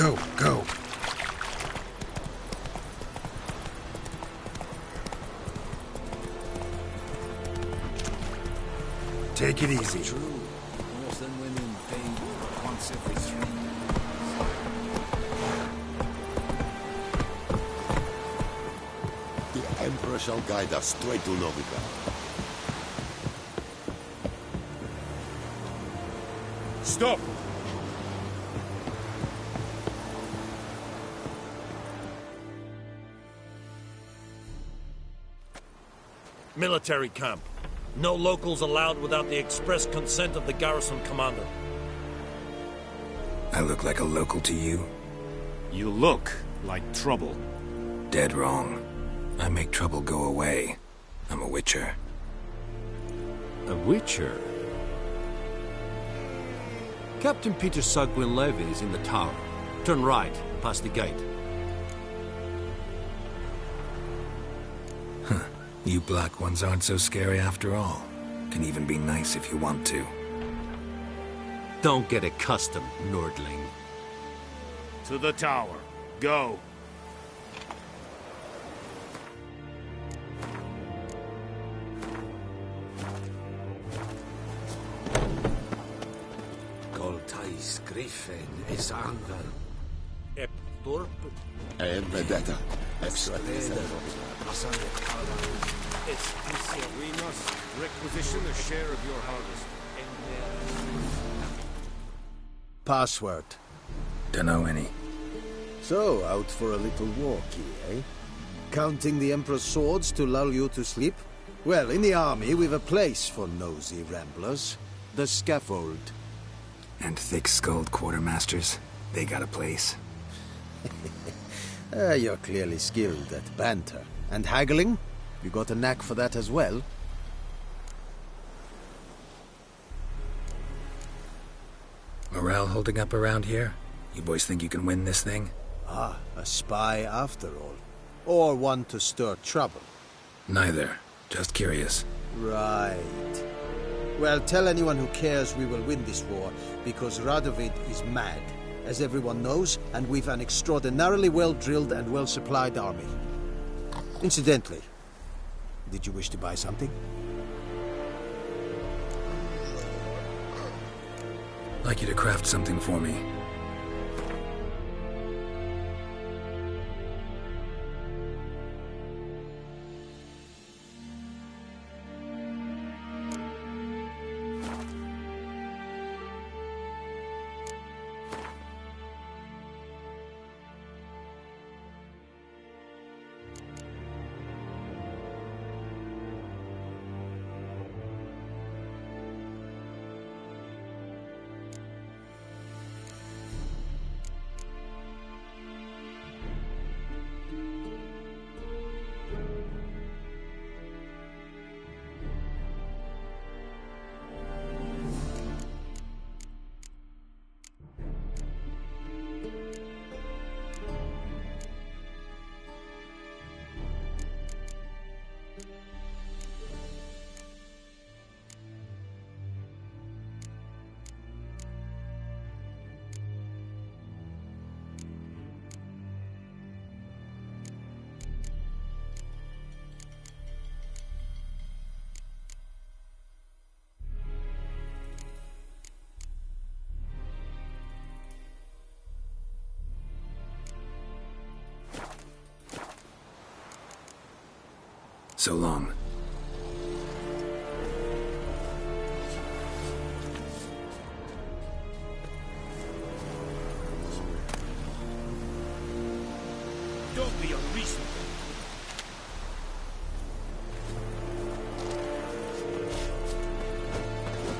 Go, go. Take it easy. True. More than women pay once every 3 years. The Emperor shall guide us straight to Novigrad. Stop! Military camp. No locals allowed without the express consent of the garrison commander. I look like a local to you? You look like trouble. Dead wrong. I make trouble go away. I'm a witcher. A witcher? Captain Peter Sagwin Levy is in the tower. Turn right, past the gate. Huh. You black ones aren't so scary after all. Can even be nice if you want to. Don't get accustomed, Nordling. To the tower. Go. Coltais Griffin is Angle. Eptorp. Vendetta. We must requisition a share of your harvest. Password. Dunno any. So, out for a little walkie, eh? Counting the Emperor's swords to lull you to sleep? Well, in the army, we've a place for nosy ramblers. The scaffold. And thick-skulled quartermasters. They got a place. You're clearly skilled at banter. And haggling? You got a knack for that as well? Morale holding up around here? You boys think you can win this thing? Ah, a spy after all. Or one to stir trouble. Neither. Just curious. Right. Well, tell anyone who cares we will win this war, because Radovid is mad, as everyone knows, and we've an extraordinarily well-drilled and well-supplied army. Incidentally, did you wish to buy something? I'd like you to craft something for me. So long. Don't be unreasonable.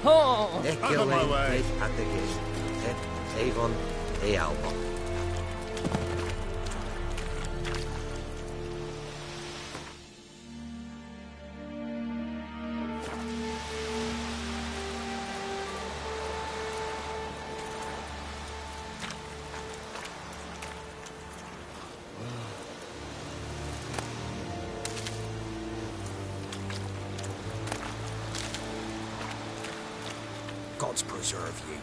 Oh, Out of my way. Avon e Alba. Gods preserve ye.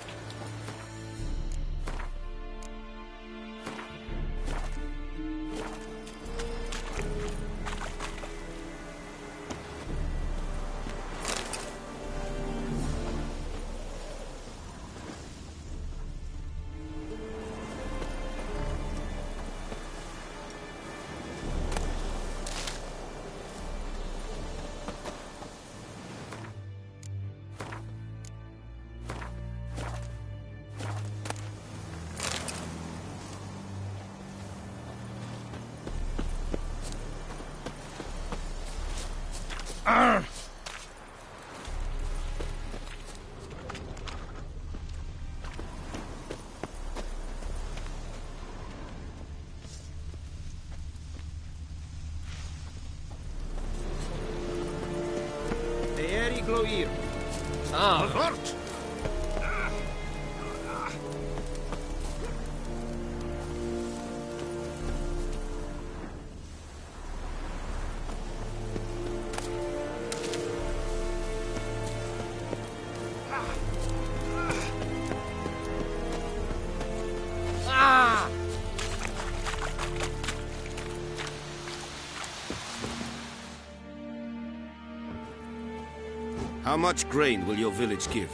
How much grain will your village give?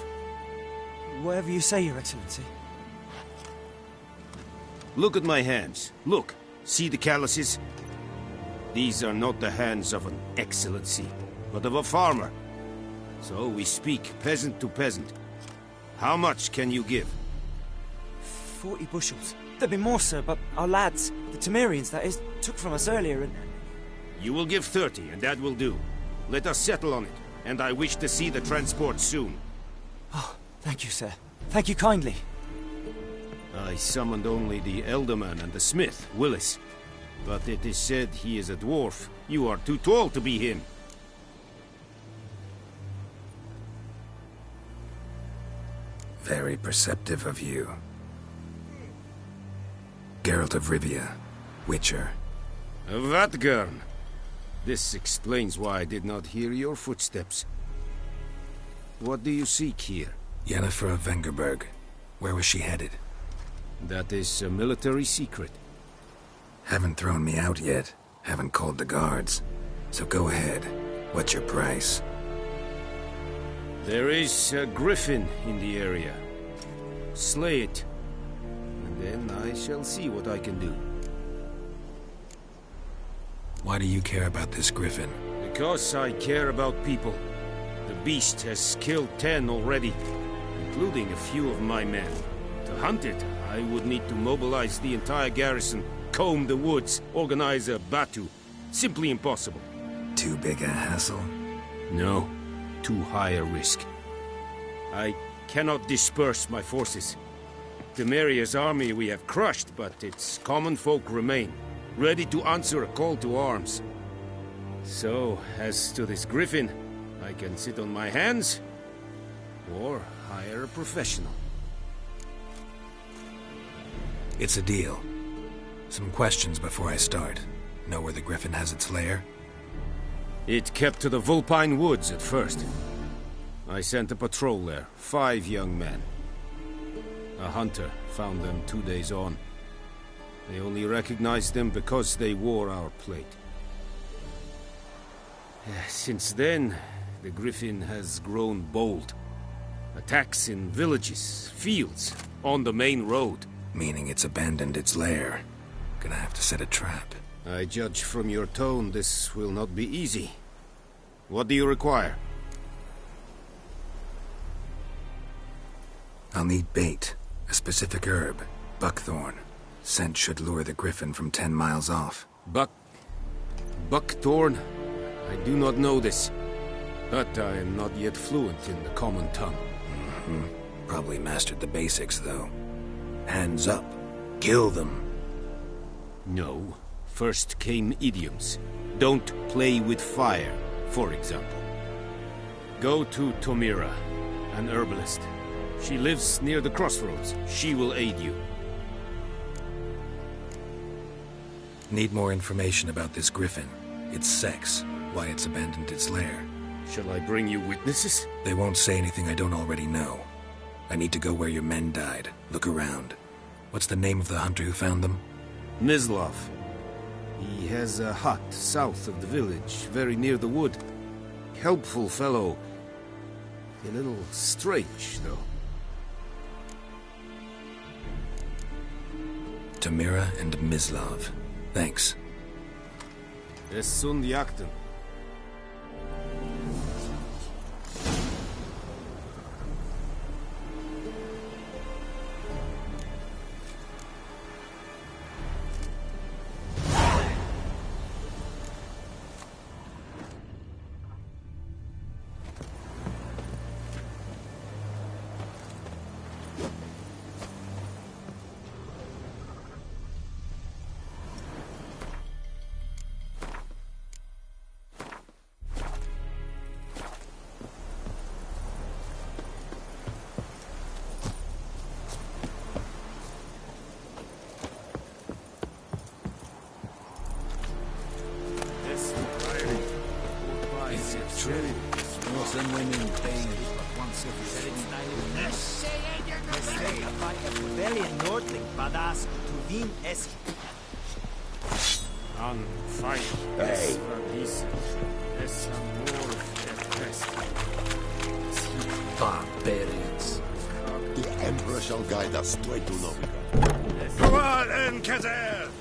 Whatever you say, Your Excellency. Look at my hands. Look. See the calluses? These are not the hands of an excellency, but of a farmer. So we speak peasant to peasant. How much can you give? 40 bushels. There'd be more, sir, but our lads, the Temerians, that is, took from us earlier and... You will give 30, and that will do. Let us settle on it, and I wish to see the transport soon. Oh, thank you, sir. Thank you kindly. I summoned only the Elderman and the smith, Willis. But it is said he is a dwarf. You are too tall to be him. Very perceptive of you. Geralt of Rivia, Witcher. Vatgern! This explains why I did not hear your footsteps. What do you seek here? Yennefer of Vengerberg. Where was she headed? That is a military secret. Haven't thrown me out yet. Haven't called the guards. So go ahead. What's your price? There is a griffin in the area. Slay it. And then I shall see what I can do. Why do you care about this griffin? Because I care about people. The beast has killed 10 already, including a few of my men. To hunt it, I would need to mobilize the entire garrison, comb the woods, organize a batu. Simply impossible. Too big a hassle? No. Too high a risk. I cannot disperse my forces. Temeria's army we have crushed, but its common folk remain, ready to answer a call to arms. So, as to this griffin, I can sit on my hands, or hire a professional. It's a deal. Some questions before I start. Know where the griffin has its lair? It kept to the Vulpine Woods at first. I sent a patrol there, 5 young men. A hunter found them 2 days on. They only recognized them because they wore our plate. Since then, the griffin has grown bold. Attacks in villages, fields, on the main road. Meaning it's abandoned its lair. Gonna have to set a trap. I judge from your tone this will not be easy. What do you require? I'll need bait. A specific herb. Buckthorn. Scent should lure the griffin from 10 miles off. Buckthorn? I do not know this. But I am not yet fluent in the common tongue. Probably mastered the basics, though. Hands up. Kill them. No. First came idioms. Don't play with fire, for example. Go to Tomira, an herbalist. She lives near the crossroads. She will aid you. Need more information about this griffin. Its sex, why it's abandoned its lair. Shall I bring you witnesses? They won't say anything I don't already know. I need to go where your men died. Look around. What's the name of the hunter who found them? Mislav. He has a hut south of the village, very near the wood. Helpful fellow. A little strange, though. Tamira and Mislav. Thanks. Es sunt jakten. Northern women paying once every On fire. Hey. barbarians. The Emperor shall guide us straight to Novigrad. Go on, Enkazer!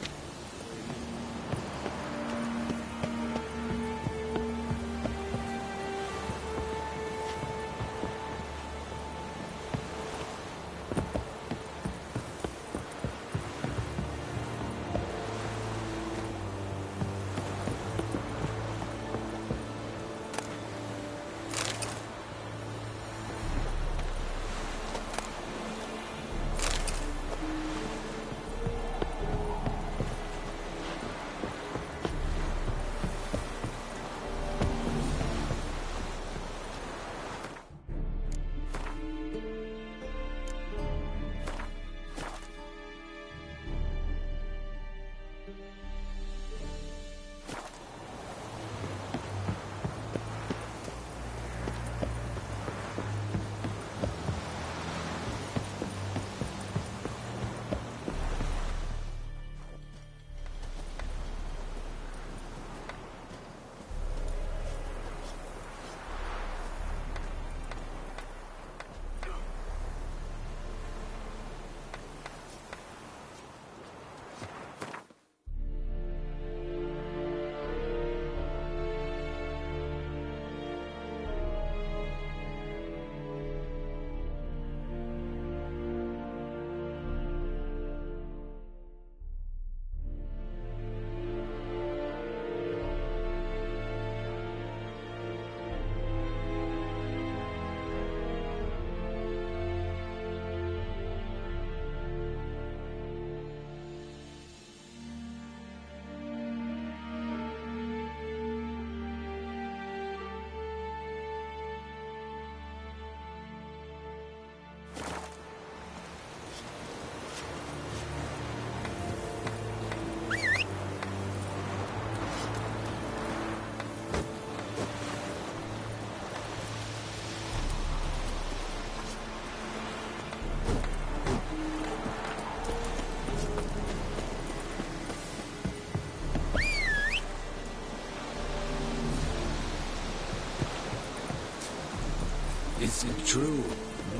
Is it true?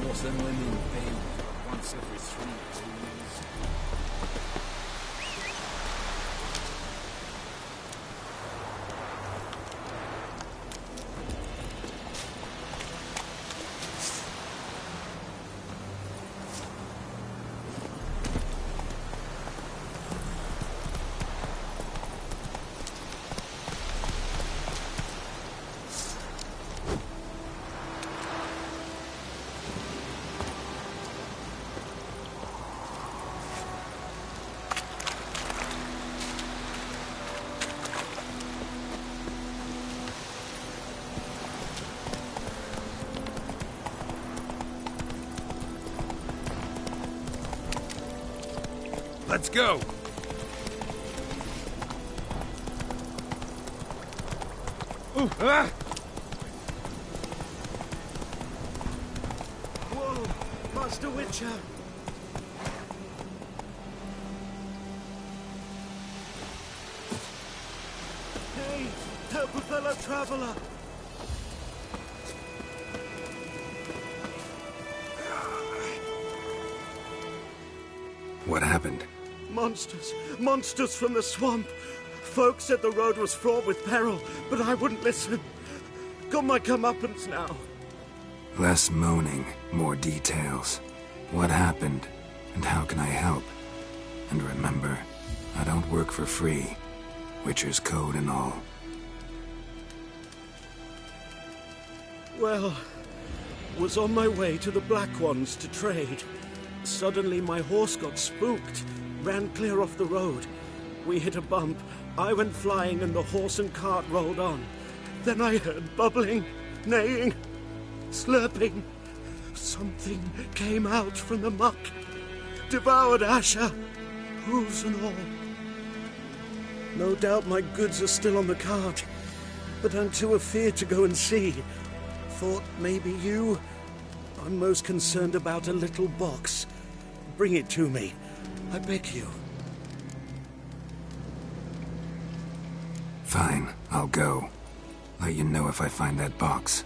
Northern women pay once every 3 years. Let's go! Ooh, ah! Whoa, Master Witcher! Hey, help a fellow traveler! What happened? Monsters from the swamp. Folks said the road was fraught with peril, but I wouldn't listen. Got my comeuppance now. Less moaning, more details. What happened, and how can I help? And remember, I don't work for free. Witcher's code and all. Well, was on my way to the Black Ones to trade. Suddenly my horse got spooked, ran clear off the road. We hit a bump, I went flying and the horse and cart rolled on. Then I heard bubbling, neighing, slurping. Something came out from the muck, devoured Asher, hooves and all. No doubt my goods are still on the cart, but I'm too afeard to go and see. thought maybe you... I'm most concerned about a little box. Bring it to me. I beg you. Fine, I'll go. Let you know if I find that box.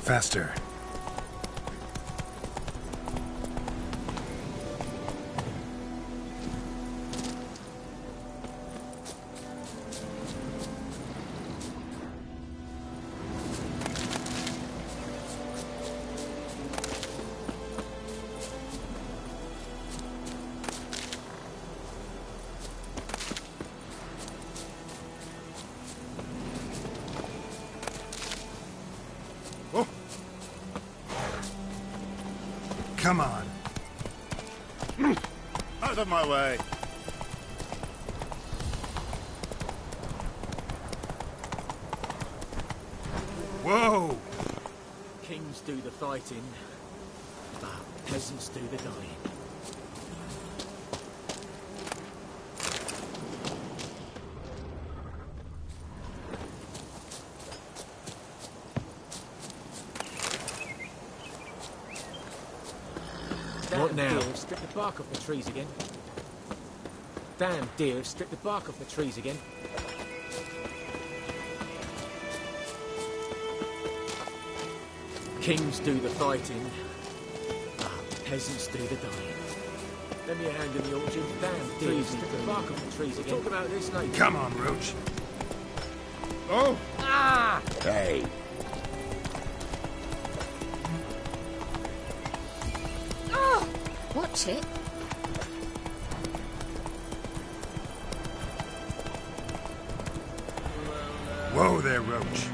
Faster. Come on. Out of my way. Whoa! Kings do the fighting, but peasants do the dying. What now? Deer have stripped the bark off the trees again. Damn deer have stripped the bark off the trees again. Kings do the fighting, but peasants do the dying. Lend me a hand in the orchard. Damn deer have stripped the bark off the trees again. We'll talk about this later. Come on, Roach. Oh! Ah! Hey. Watch it. Whoa there, Roach.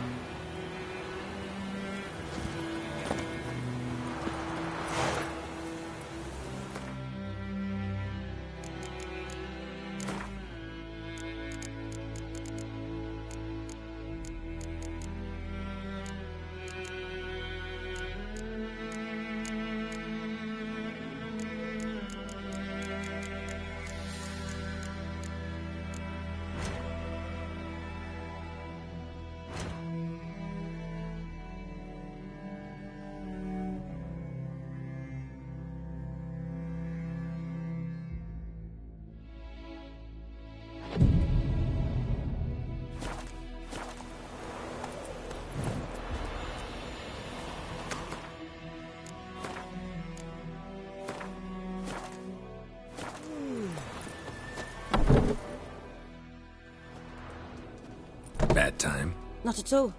Bad time? Not at all.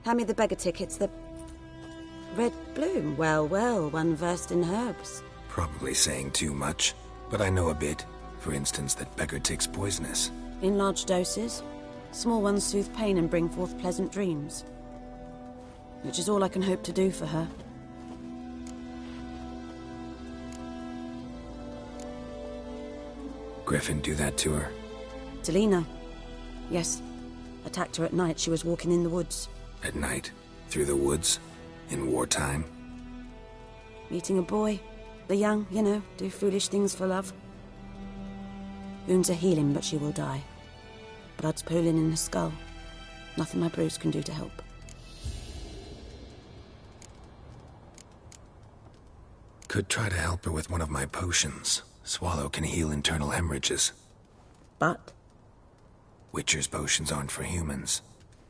Hand me the beggar tickets, the... Red bloom. Well, well, one versed in herbs. Probably saying too much, but I know a bit. For instance, that beggar tick's poisonous. In large doses. Small ones soothe pain and bring forth pleasant dreams. Which is all I can hope to do for her. Griffin do that to her? To Lena. Yes. Attacked her at night. She was walking in the woods. At night? Through the woods? In wartime? Meeting a boy. The young, you know, do foolish things for love. Wounds are healing, but she will die. Blood's pooling in her skull. Nothing my bruise can do to help. Could try to help her with one of my potions. Swallow can heal internal hemorrhages. But? Witcher's potions aren't for humans.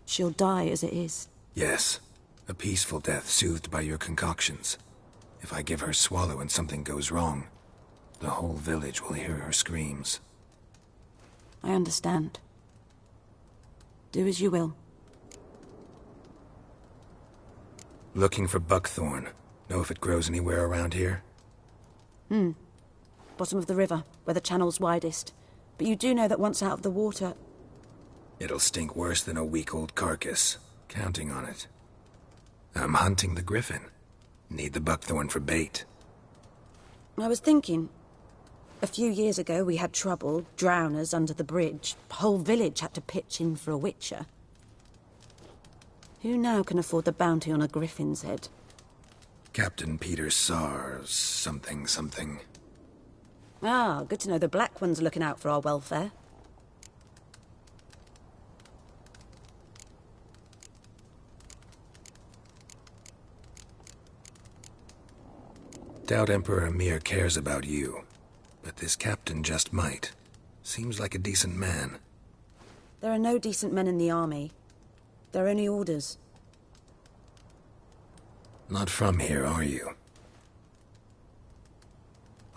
She'll die as it is. Yes. A peaceful death soothed by your concoctions. If I give her Swallow and something goes wrong, the whole village will hear her screams. I understand. Do as you will. Looking for buckthorn. Know if it grows anywhere around here? Bottom of the river, where the channel's widest. But you do know that once out of the water... It'll stink worse than a week-old carcass. Counting on it. I'm hunting the griffin. Need the buckthorn for bait. I was thinking. A few years ago we had trouble, drowners under the bridge. The whole village had to pitch in for a witcher. Who now can afford the bounty on a griffin's head? Captain Peter Sars, something. Ah, good to know the Black One's looking out for our welfare. Doubt Emperor Emir cares about you, but this captain just might. Seems like a decent man. There are no decent men in the army. They're only orders. Not from here, are you?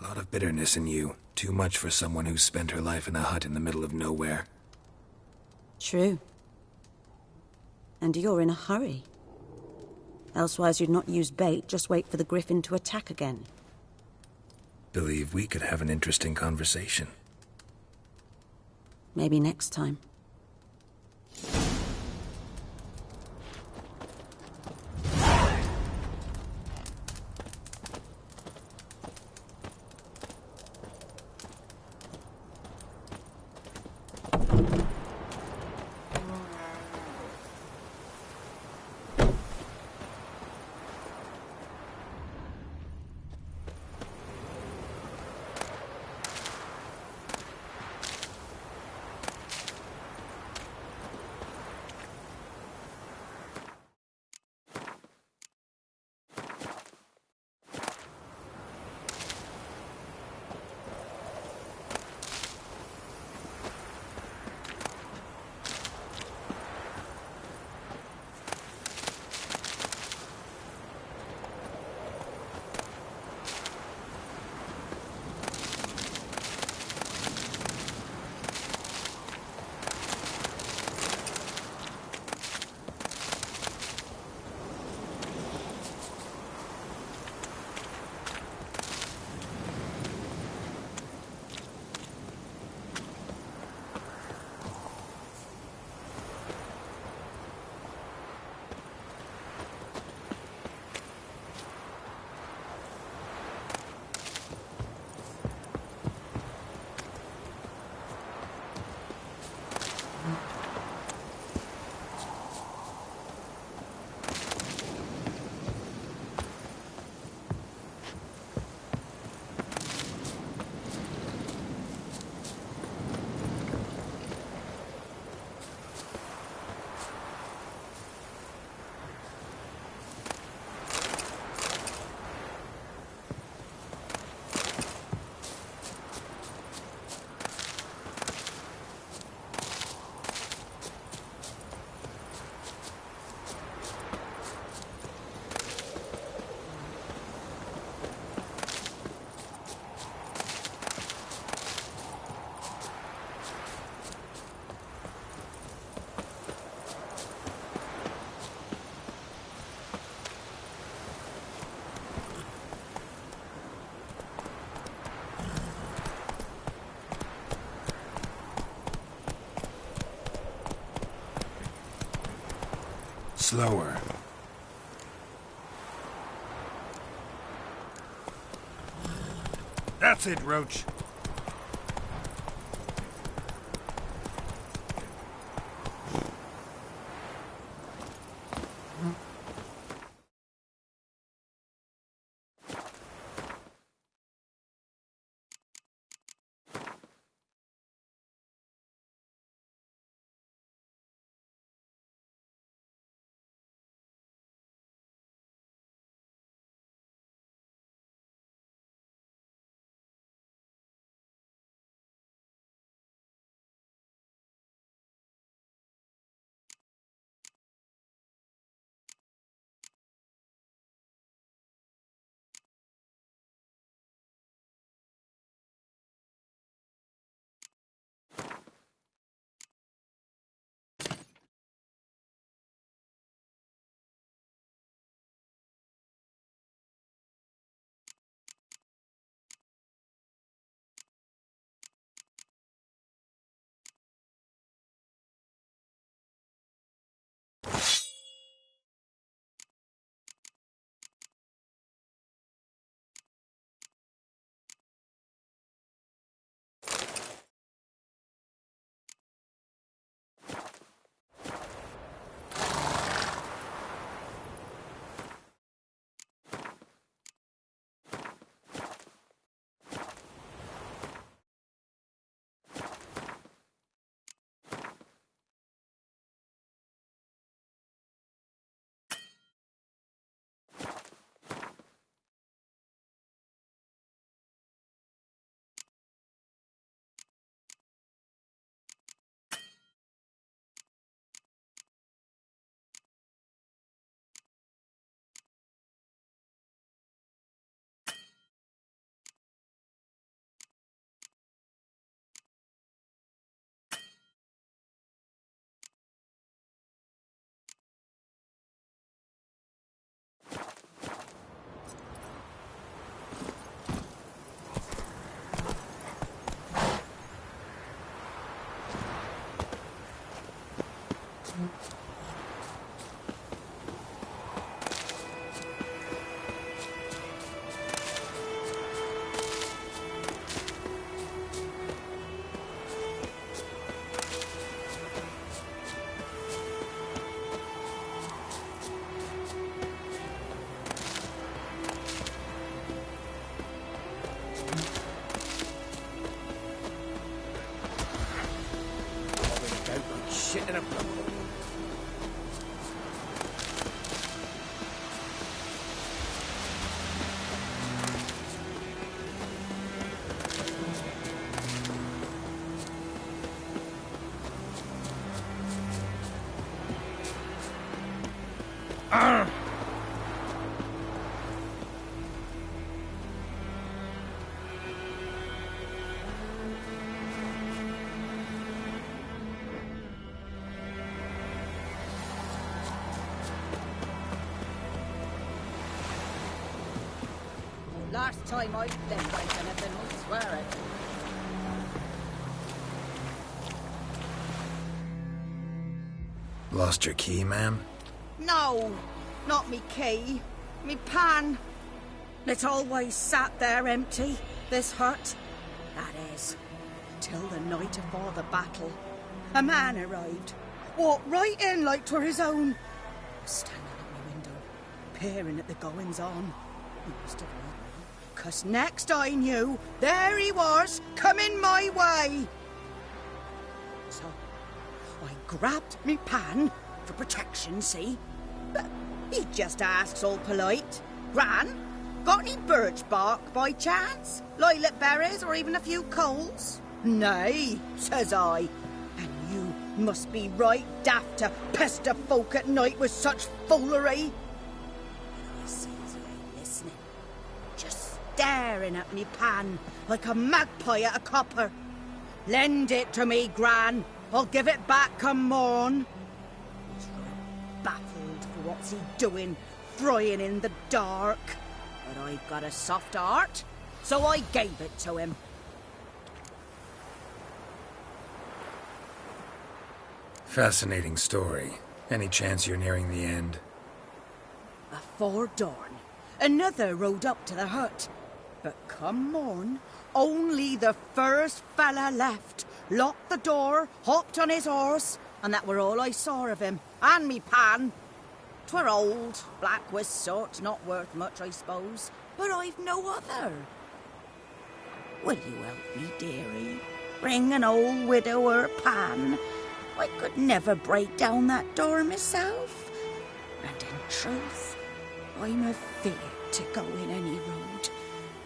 A lot of bitterness in you. Too much for someone who's spent her life in a hut in the middle of nowhere. True. And you're in a hurry. Elsewise you'd not use bait, just wait for the griffin to attack again. Believe we could have an interesting conversation. Maybe next time. Slower. That's it, Roach. Shit in a block. Last time I've been like anything, I swear it. Lost your key, ma'am? No, not me key. Me pan. It always sat there empty, this hut. That is, till the night afore the battle. A man arrived, walked right in like 'twere his own. Standing at my window, peering at the goings-on. He must have heard me, 'cause next I knew, there he was, coming my way. So, I grabbed me pan, for protection, see? But he just asks all polite, Gran, got any birch bark by chance? Lilac berries or even a few coals? Nay, says I. And you must be right daft to pester folk at night with such foolery. And I sees he ain't listening, just staring at me pan like a magpie at a copper. Lend it to me, Gran. I'll give it back come morn. He's right baffled for what's he doing, frying in the dark. But I've got a soft heart, so I gave it to him. Fascinating story. Any chance you're nearing the end? Afore dawn, another rode up to the hut. But come morn, only the first fella left. Locked the door, hopped on his horse, and that were all I saw of him. And me pan. 'Twere old, black with soot, not worth much, I suppose. But I've no other. Will you help me, dearie? Bring an old widower pan. I could never break down that door myself. And in truth, I'm afeard to go in any road.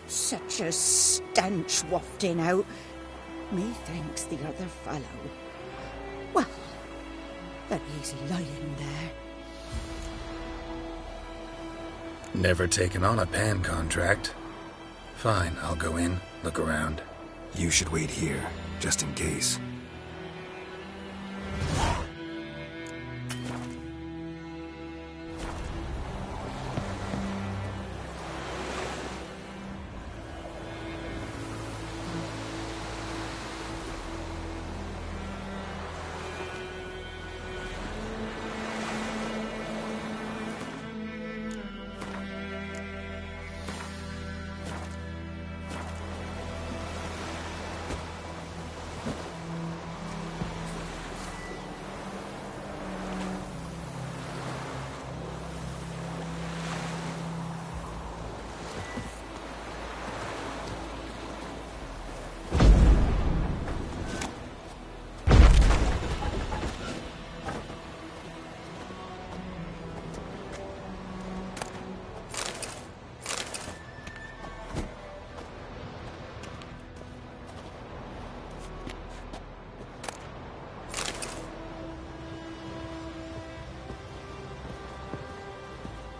Such a stench wafting out. Methinks the other fellow. Well, that he's lying there. Never taken on a pan contract. Fine, I'll go in, look around. You should wait here, just in case.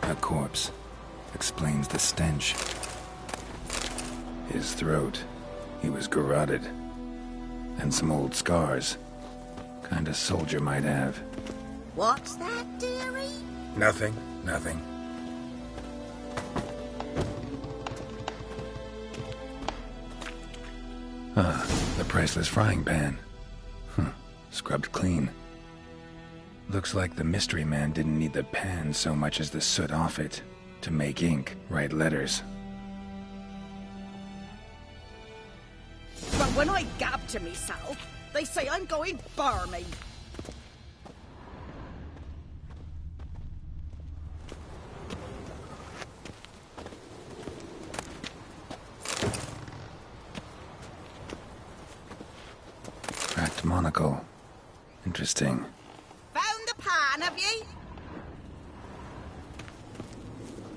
A corpse. Explains the stench. His throat. He was garroted. And some old scars. Kind of soldier might have. What's that, dearie? Nothing. Nothing. Ah, the priceless frying pan. Scrubbed clean. Looks like the mystery man didn't need the pan so much as the soot off it. To make ink, write letters. But when I gab to myself, they say I'm going barmy. Cracked monocle. Interesting. Found the pan, have ye?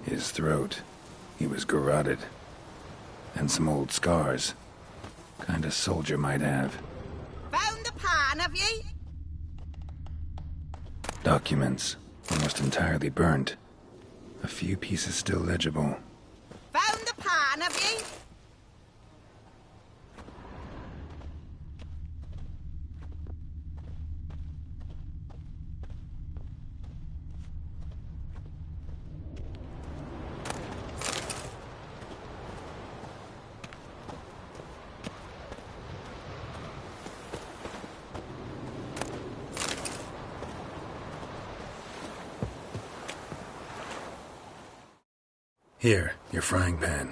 His throat. He was garroted. And some old scars. Kind of soldier might have. Found the pan, have ye? Documents. Almost entirely burnt. A few pieces still legible. Found the pan, have ye? Here, your frying pan.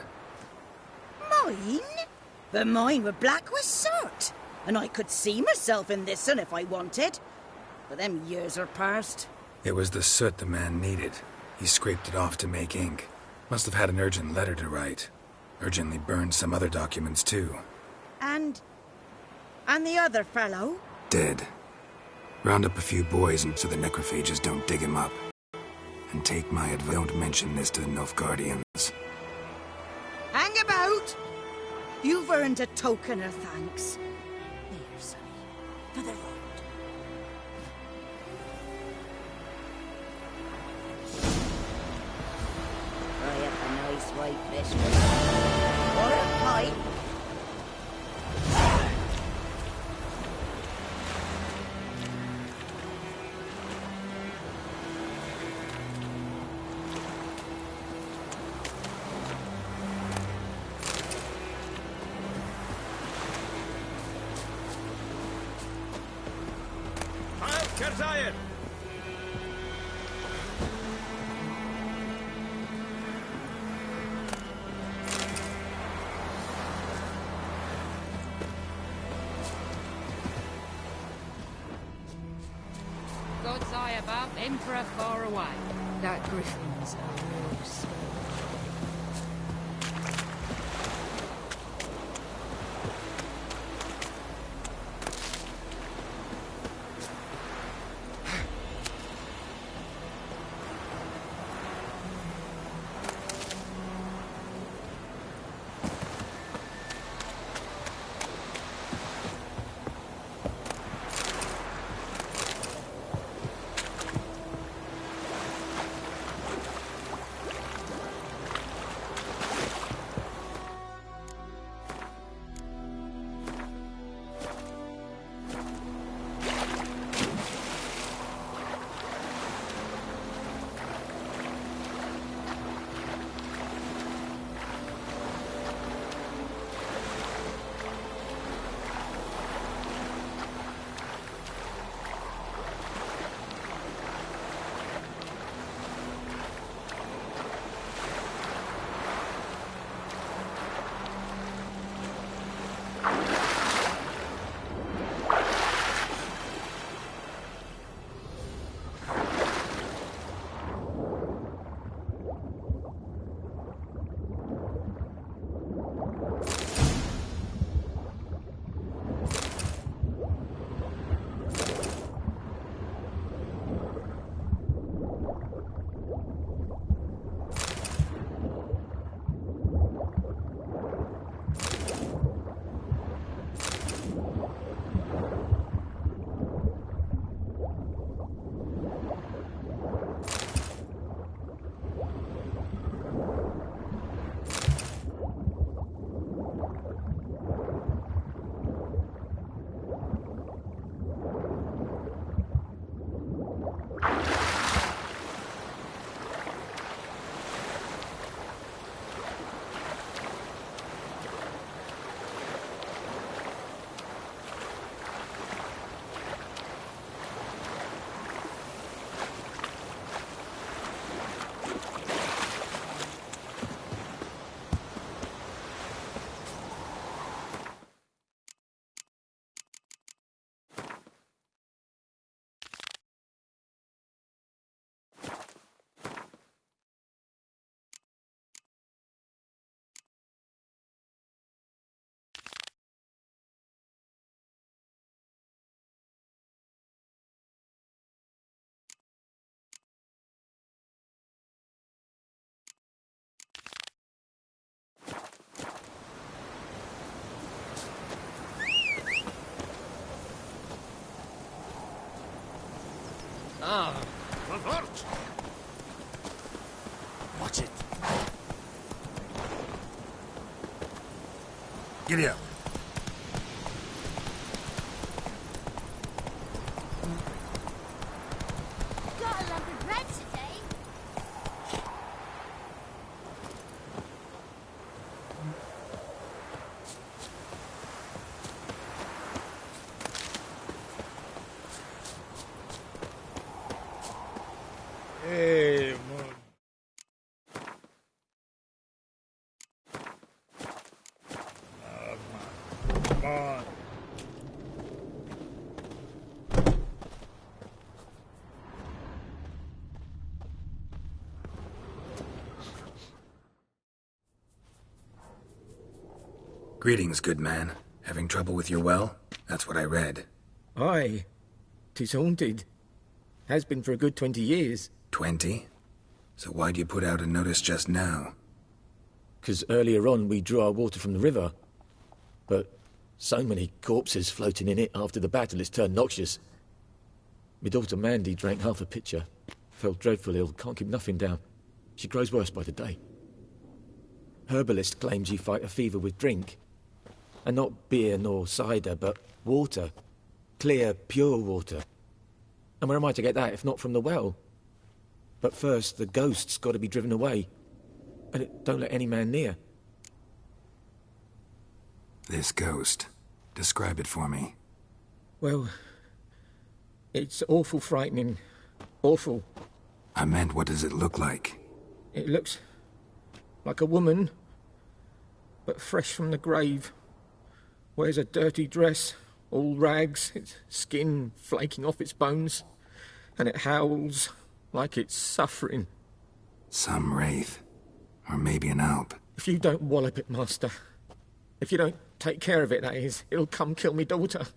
Mine? But mine were black with soot. And I could see myself in this one if I wanted. But them years are past. It was the soot the man needed. He scraped it off to make ink. Must have had an urgent letter to write. Urgently burned some other documents too. And the other fellow? Dead. Round up a few boys so the necrophages don't dig him up. And take my advice, don't mention this to the Nilfgaardians. Hang about! You've earned a token of thanks. There, sonny. For the road. Fry up a nice white Christmas. Or a pipe. Kerzayen! God's eye above, Emperor far away. That griffin's a ruse. Ah, watch it. Giddy up. Got a lump of bread today. Hey, man. Come on. Greetings, good man. Having trouble with your well? That's what I read. Aye. 'Tis haunted. Has been for a good 20 years. 20? So why'd you put out a notice just now? 'Cause earlier on we drew our water from the river. But so many corpses floating in it after the battle it's turned noxious. My daughter Mandy drank half a pitcher. Fell dreadful ill, can't keep nothing down. She grows worse by the day. Herbalist claims you fight a fever with drink. And not beer nor cider, but water. Clear, pure water. And where am I to get that if not from the well? But first, the ghost's got to be driven away. And it don't let any man near. This ghost. Describe it for me. Well, it's awful frightening. Awful. I meant, what does it look like? It looks like a woman, but fresh from the grave. Wears a dirty dress, all rags, its skin flaking off its bones, and it howls like it's suffering. Some wraith. Or maybe an alp. If you don't wallop it, Master, if you don't take care of it, that is, it'll come kill me daughter.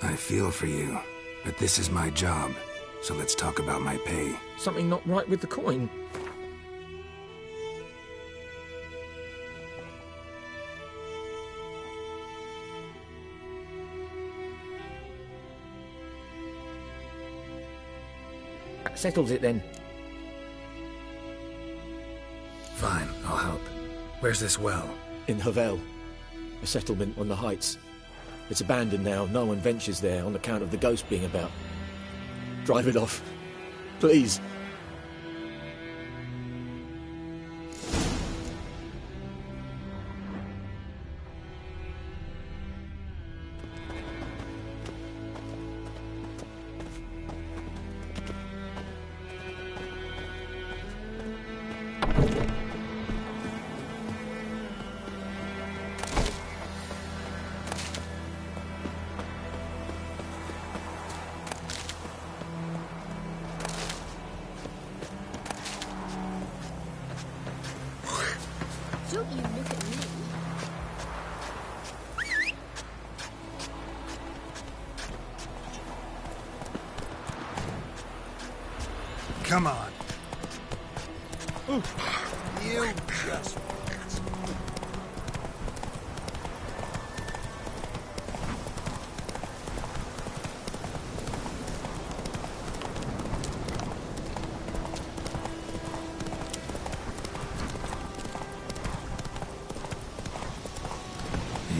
I feel for you, but this is my job, so let's talk about my pay. Something not right with the coin. That settles it then. Fine, I'll help. Where's this well? In Havel, a settlement on the heights. It's abandoned now, no one ventures there on account of the ghost being about. Drive it off, please. Don't you look at me. Come on. You just...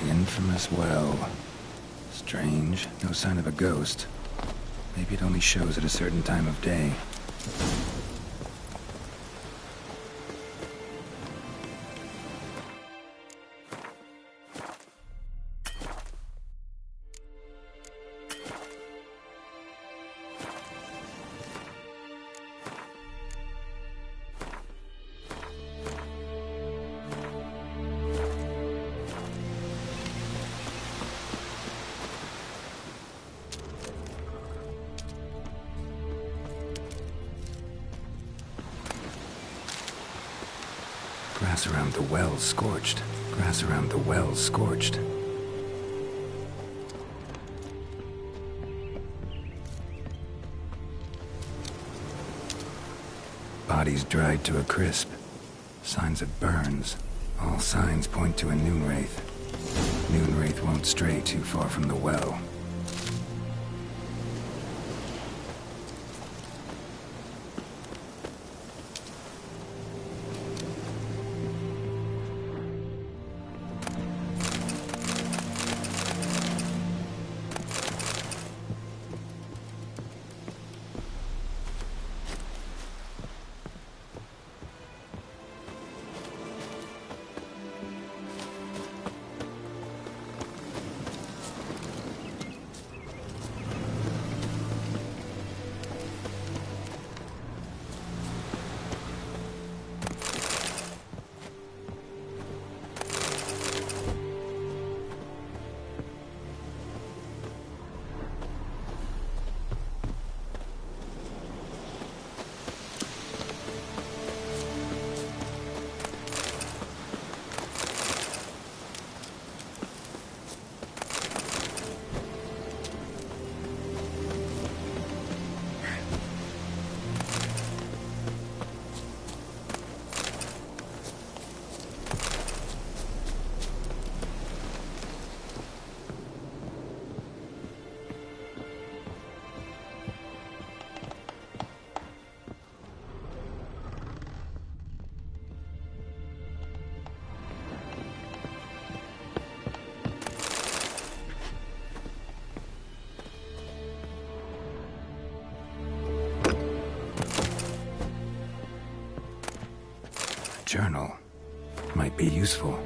The infamous well. Strange. No sign of a ghost. Maybe it only shows at a certain time of day. Grass around the well scorched. Grass around the well scorched. Bodies dried to a crisp. Signs of burns. All signs point to a new wraith. Moonwraith won't stray too far from the well. Journal might be useful.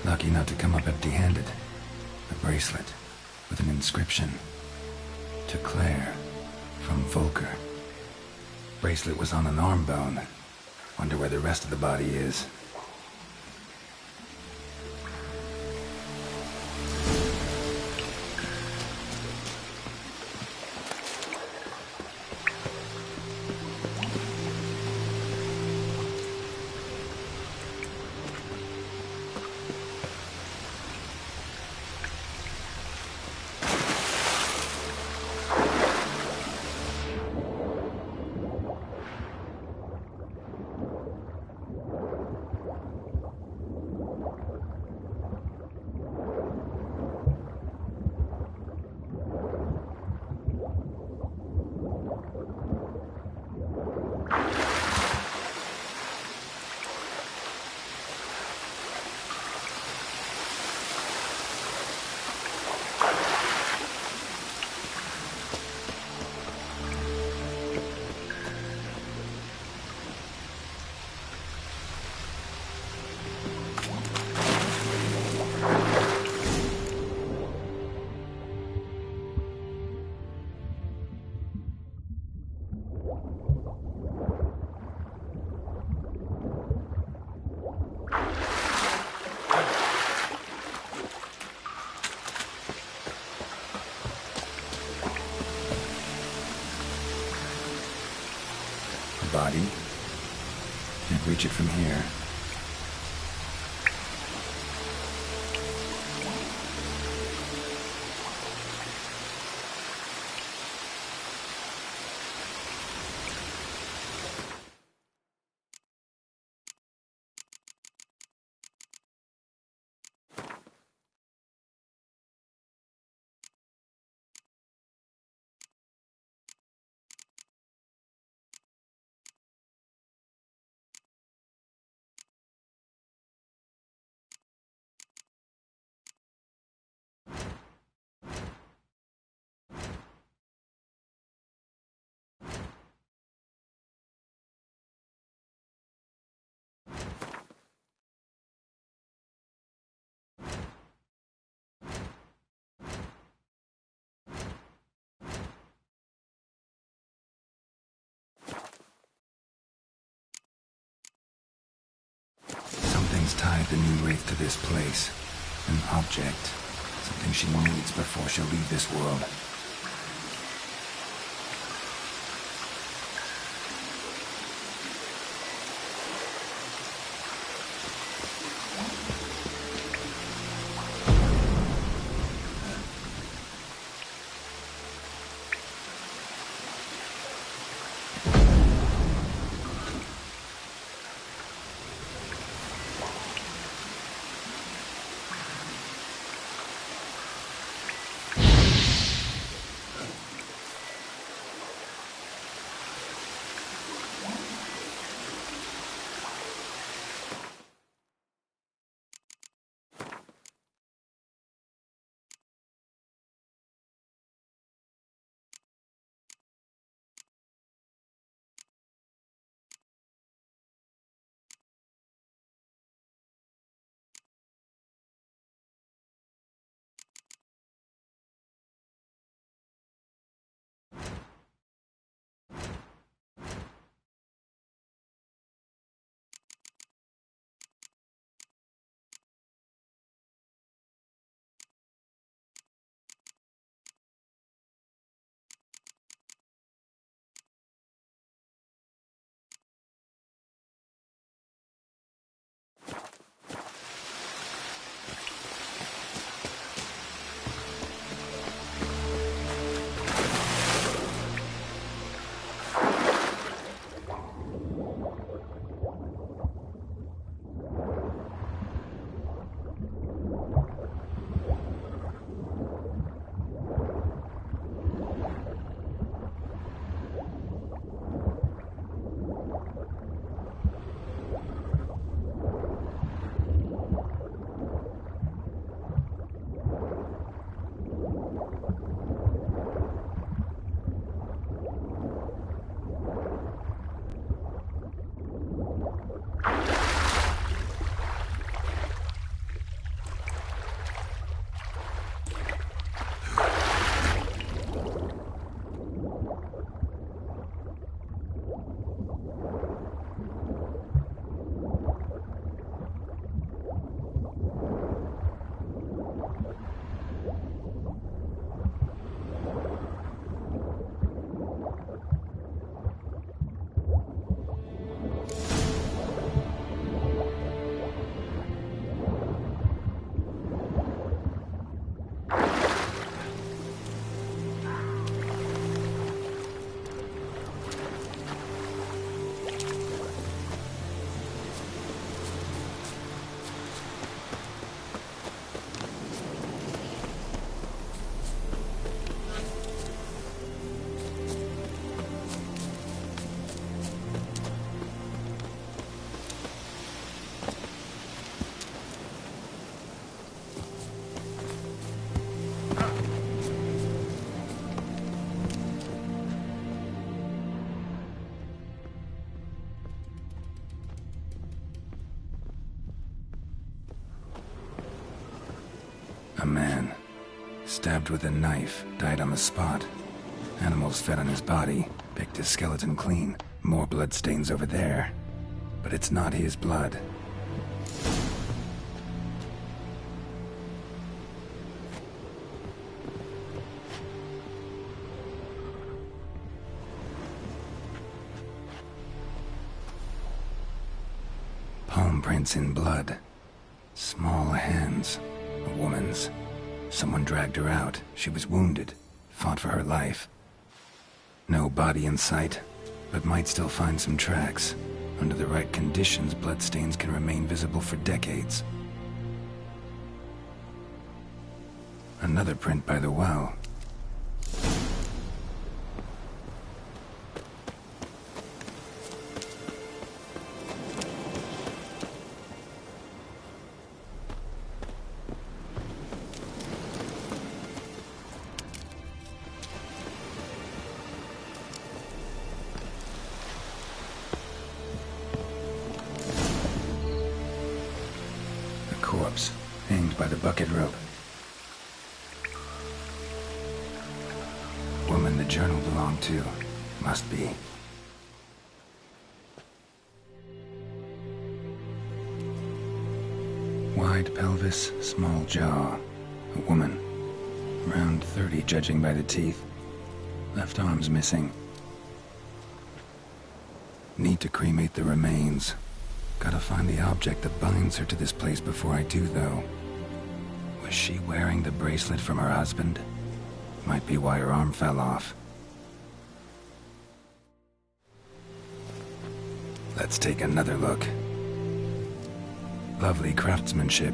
Lucky not to come up empty-handed. A bracelet with an inscription. To Claire, from Volker. Bracelet was on an arm bone. Wonder where the rest of the body is. body. Can't reach it from here. Something's tied the new Wraith to this place. An object. Something she needs before she'll leave this world. A man, stabbed with a knife, died on the spot. Animals fed on his body, picked his skeleton clean. More bloodstains over there. But it's not his blood. Palm prints in blood. Small hands. A woman's. Someone dragged her out. She was wounded. Fought for her life. No body in sight, but might still find some tracks. Under the right conditions, bloodstains can remain visible for decades. Another print by the well. Corpse, hanged by the bucket rope. Woman the journal belonged to. Must be. Wide pelvis, small jaw. A woman. Around 30, judging by the teeth. Left arm's missing. Need to cremate the remains. Gotta find the object that binds her to this place before I do, though. Was she wearing the bracelet from her husband? Might be why her arm fell off. Let's take another look. Lovely craftsmanship,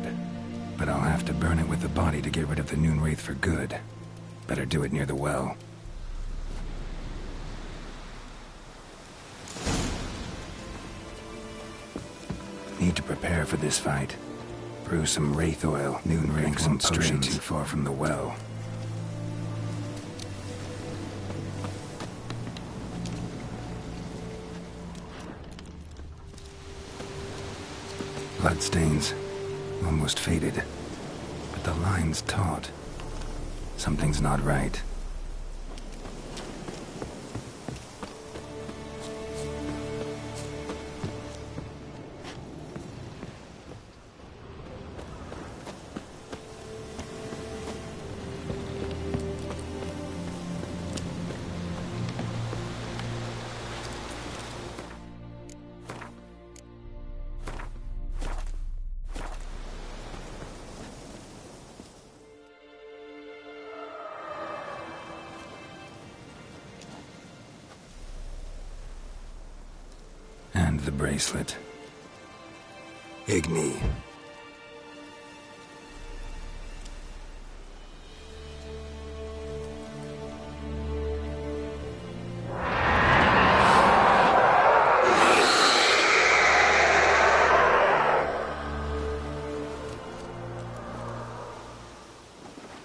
but I'll have to burn it with the body to get rid of the Noon Wraith for good. Better do it near the well. Need to prepare for this fight. Brew some wraith oil. Noon Wraith won't stray too far from the well. Bloodstains. Almost faded. But the line's taut. Something's not right. And the bracelet. Igni.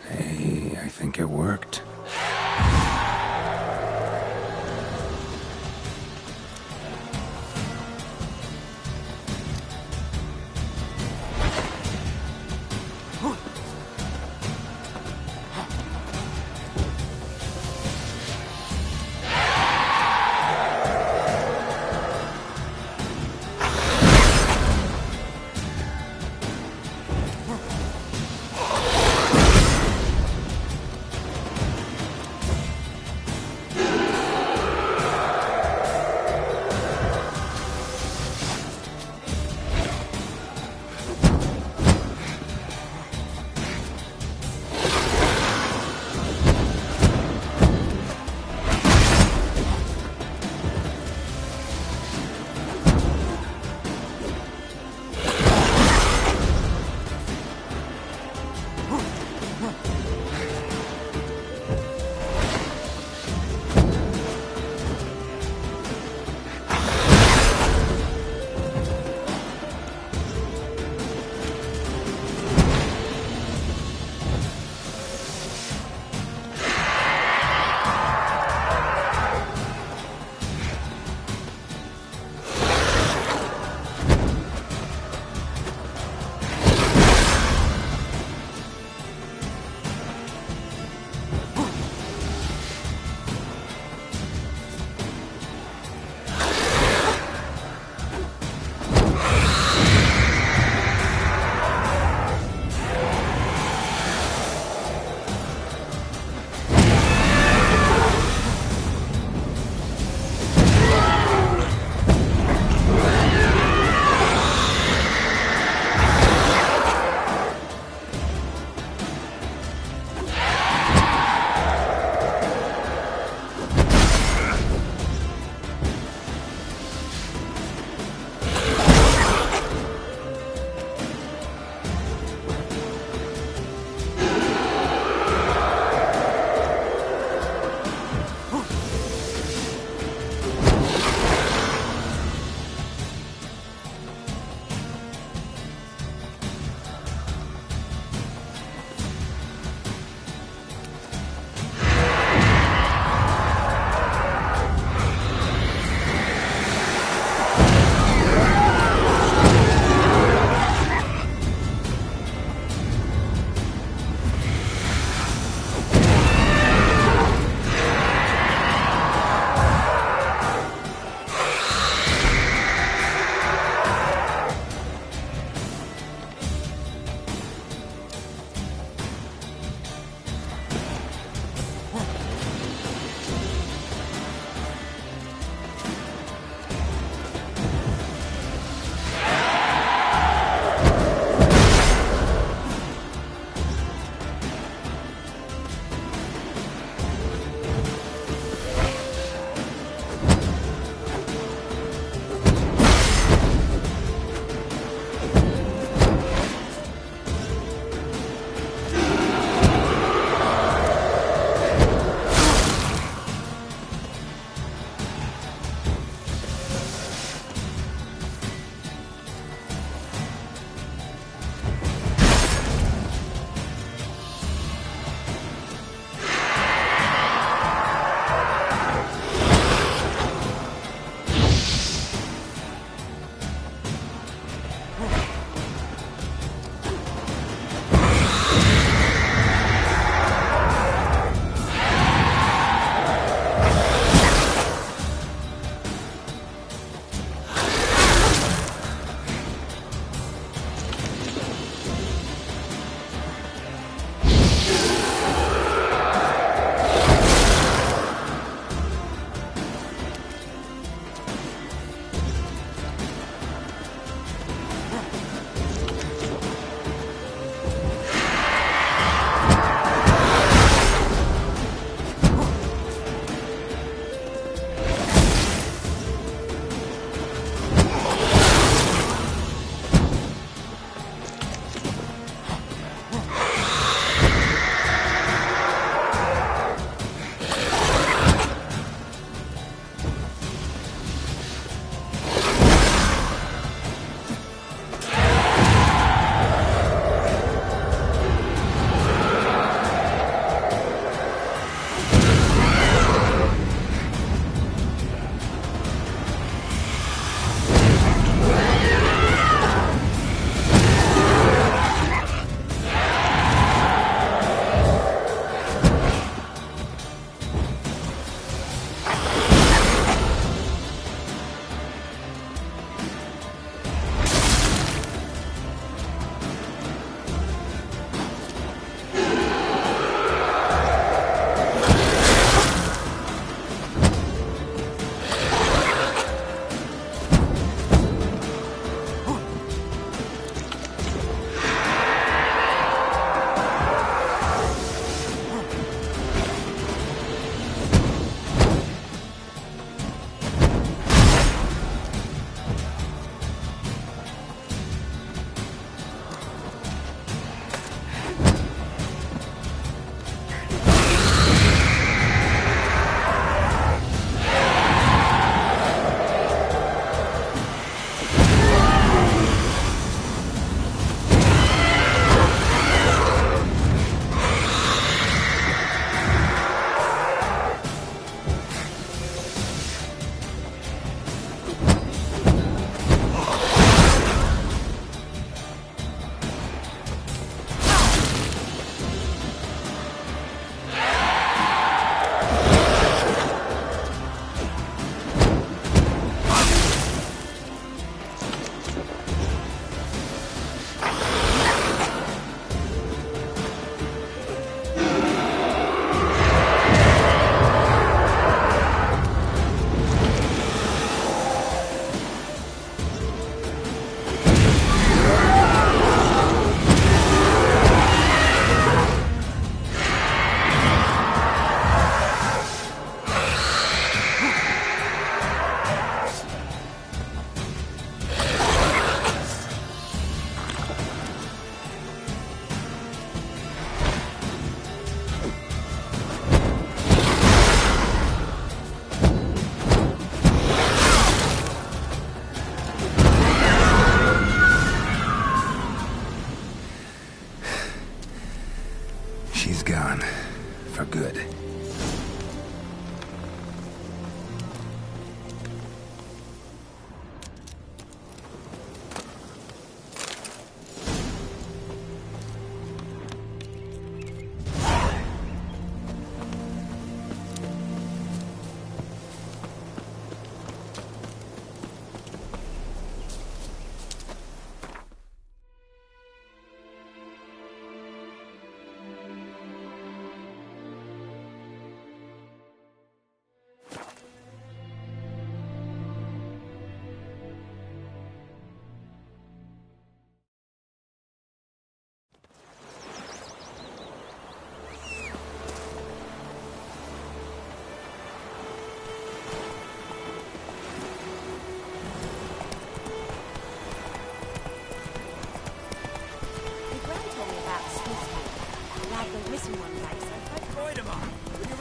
Hey, I think it worked.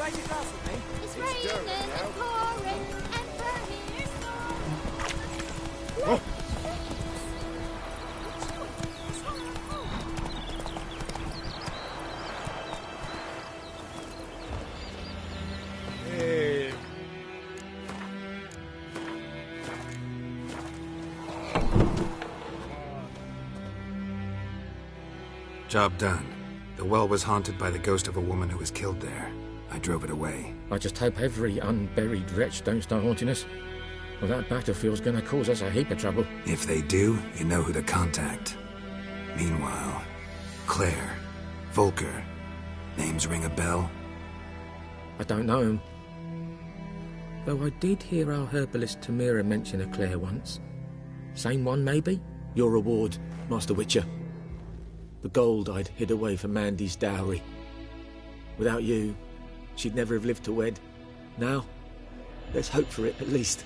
bike across with me? It's raining and pouring and Vermeer's gone. Job done. The well was haunted by the ghost of a woman who was killed there. I drove it away. I just hope every unburied wretch don't start haunting us. Well, that battlefield's gonna cause us a heap of trouble. If they do, you know who to contact. Meanwhile, Claire, Volker, names ring a bell? I don't know him. Though I did hear our herbalist Tamira mention a Claire once. Same one, maybe? Your reward, Master Witcher. The gold I'd hid away for Mandy's dowry. Without you, she'd never have lived to wed. Now, let's hope for it, at least.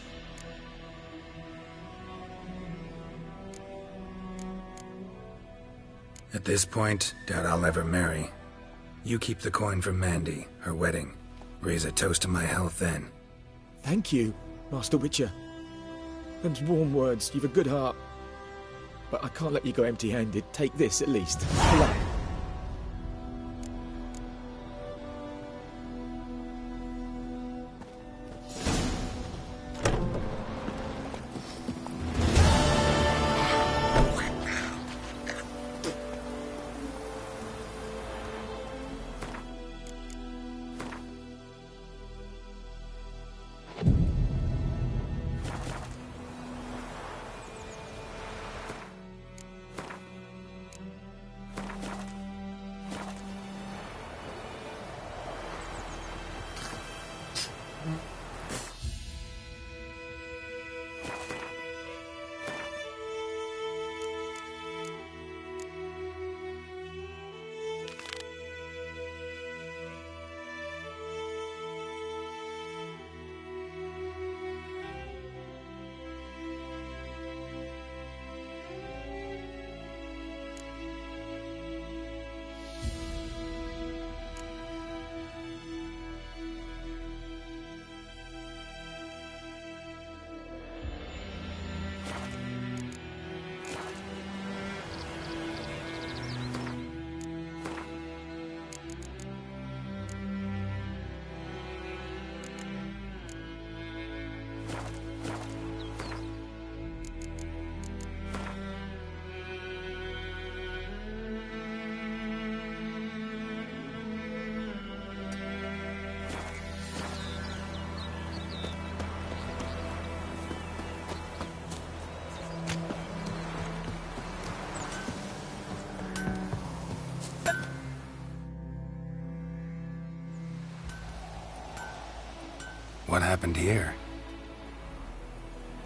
At this point, doubt I'll ever marry. You keep the coin from Mandy, her wedding. Raise a toast to my health then. Thank you, Master Witcher. Them's warm words. You've a good heart. But I can't let you go empty-handed. Take this, at least. Pull up. What happened here?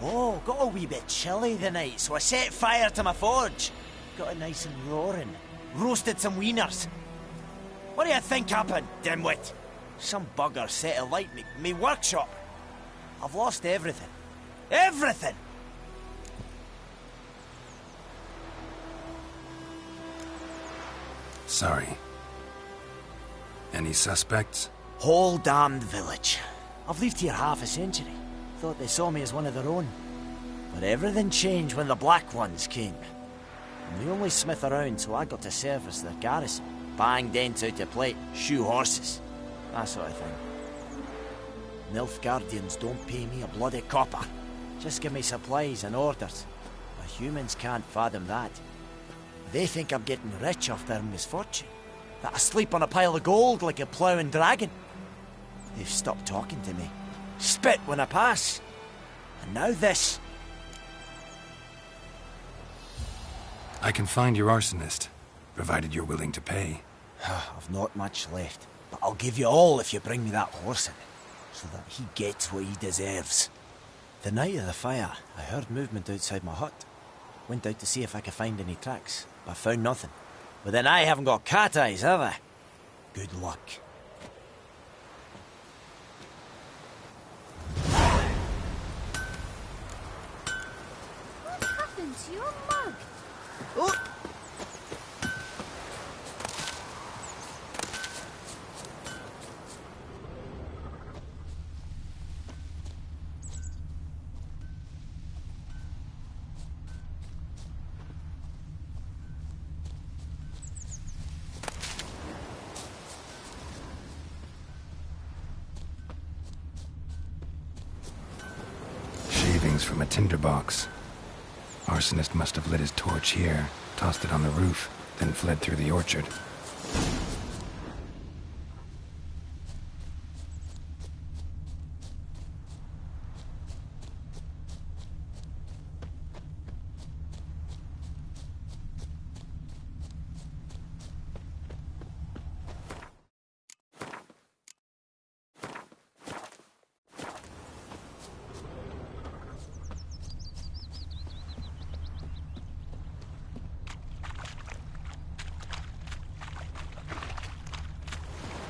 Oh, got a wee bit chilly the night, so I set fire to my forge. Got it nice and roaring. Roasted some wieners. What do you think happened, dimwit? Some bugger set alight me workshop. I've lost everything. Everything! Sorry. Any suspects? Whole damned village. I've lived here half a century. Thought they saw me as one of their own. But everything changed when the Black Ones came. I'm the only smith around, so I got to service their garrison. Bang dents out of plate, shoe horses. That sort of thing. Nilfgaardians don't pay me a bloody copper. Just give me supplies and orders. But humans can't fathom that. They think I'm getting rich off their misfortune. That I sleep on a pile of gold like a ploughing dragon. They've stopped talking to me. Spit when I pass. And now this. I can find your arsonist, provided you're willing to pay. I've not much left, but I'll give you all if you bring me that horse in, so that he gets what he deserves. The night of the fire, I heard movement outside my hut. Went out to see if I could find any tracks, but found nothing. But then I haven't got cat eyes, have I? Good luck. What happened to your mug? Oh! markings from a tinderbox. Arsonist must have lit his torch here, tossed it on the roof, then fled through the orchard.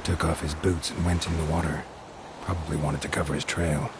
Took off his boots and went in the water. Probably wanted to cover his trail.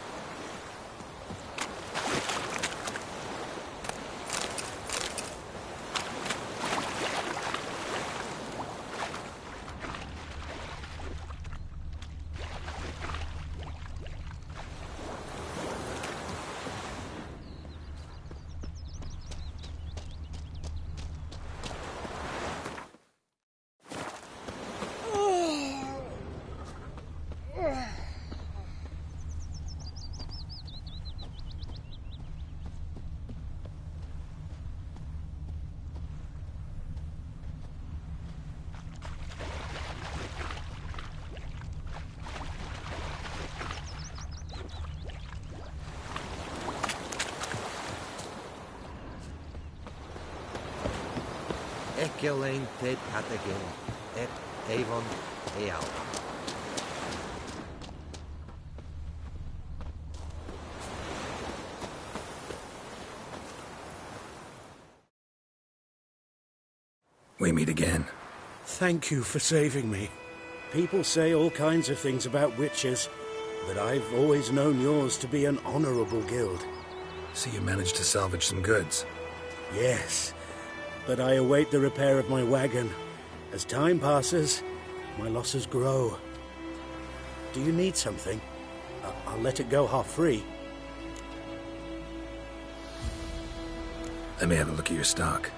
Ecelain te patagin, et avon eal. We meet again. Thank you for saving me. People say all kinds of things about witches, but I've always known yours to be an honorable guild. So you managed to salvage some goods? Yes, but I await the repair of my wagon. As time passes, my losses grow. Do you need something? I'll let it go half-free. Let me have a look at your stock.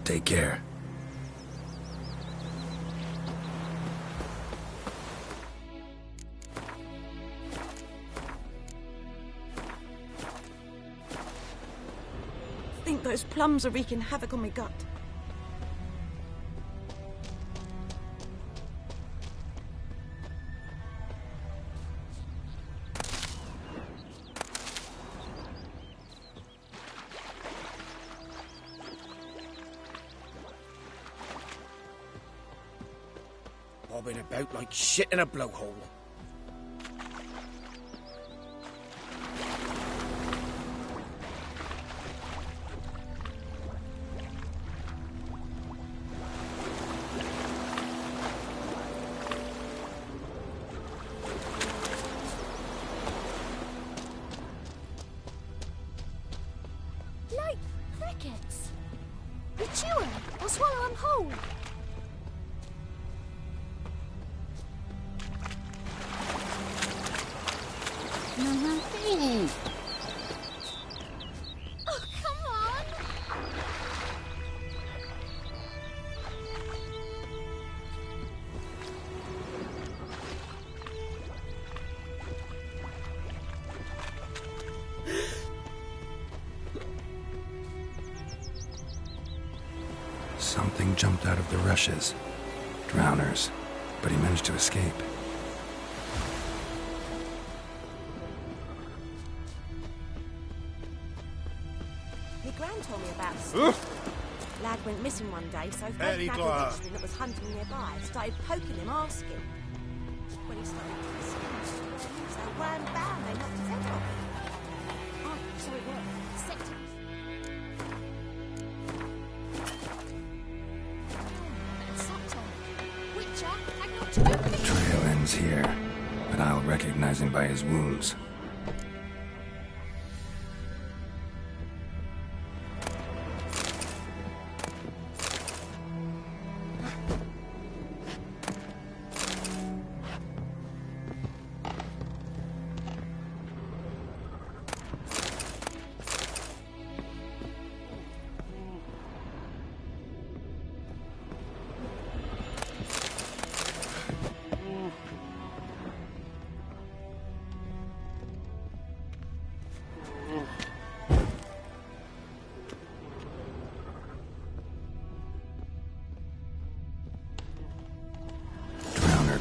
Take care. I think those plums are wreaking havoc on my gut. Bobbing about like shit in a blowhole. Like crickets. You chew 'em or swallow 'em whole. Oh, come on! Something jumped out of the rushes. Drowners. But he managed to escape. My gran told me about lad went missing one day, so Very Dad glad. that was hunting nearby started poking him, asking. When he started to see, so weren't bound, they knocked his head off. Oh, so it worked. here, but I'll recognize him by his wounds.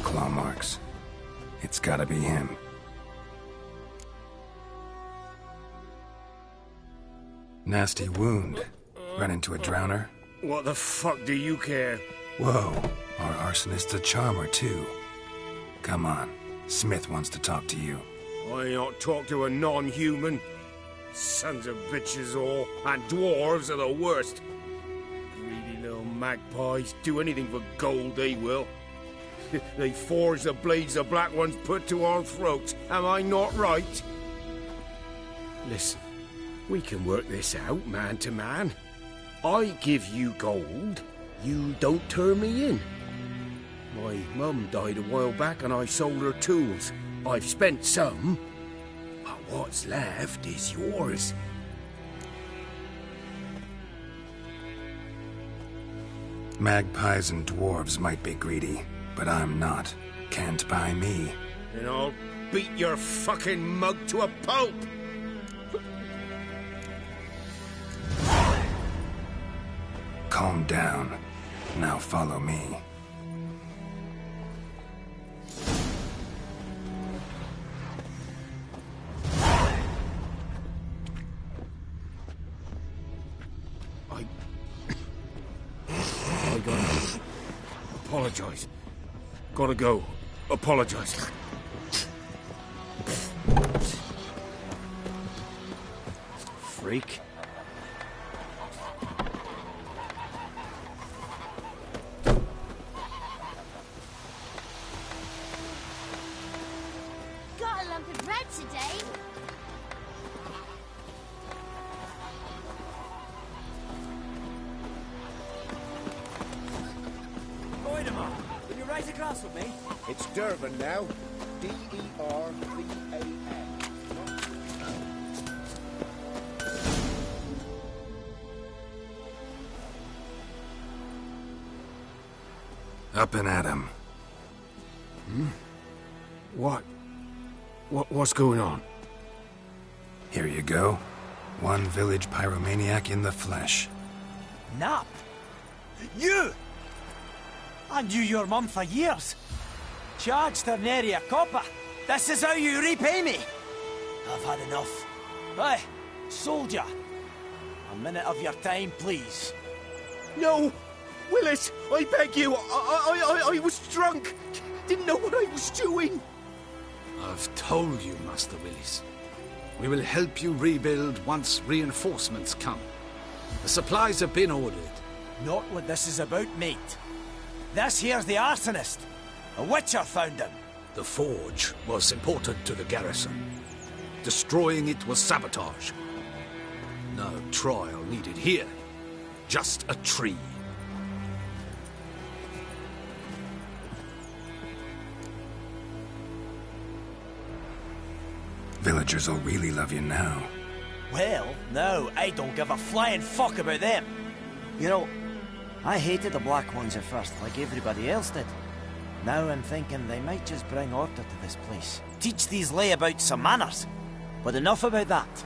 Claw marks. It's gotta be him. Nasty wound. Run into a drowner? What the fuck do you care? Whoa, our arsonist's a charmer too. Come on, Smith wants to talk to you. I ain't not talk to a non-human. Sons of bitches all, and dwarves are the worst. Greedy little magpies, do anything for gold they will. They forge the blades the Black Ones put to our throats. Am I not right? Listen, we can work this out man to man. I give you gold, you don't turn me in. My mum died a while back and I sold her tools. I've spent some, but what's left is yours. Magpies and dwarves might be greedy, but I'm not. Can't buy me. Then I'll beat your fucking mug to a pulp! Calm down. Now follow me. I gotta apologize. Gotta go. Apologize. Freak. Got a lump of bread today. Goidemar, will you ride across with me? It's Durban now. D-E-R-B-A-N. Up and at him. What's going on? Here you go. One village pyromaniac in the flesh. Nap? You! I knew your mum for years. Charged her nary a copper. This is how you repay me. I've had enough. Hey, soldier. A minute of your time, please. No! Willis, I beg you. I was drunk. Didn't know what I was doing. I've told you, Master Willis. We will help you rebuild once reinforcements come. The supplies have been ordered. Not what this is about, mate. This here's the arsonist. A witcher found him. The forge was important to the garrison. Destroying it was sabotage. No trial needed here. Just a tree. Villagers will really love you now. Well, no, I don't give a flying fuck about them. You know, I hated the Black Ones at first, like everybody else did. Now I'm thinking they might just bring order to this place. Teach these layabouts some manners. But enough about that.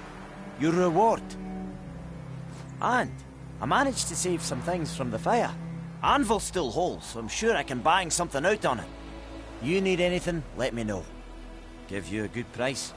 Your reward. And I managed to save some things from the fire. Anvil still holds, so I'm sure I can bang something out on it. You need anything, let me know. Give you a good price.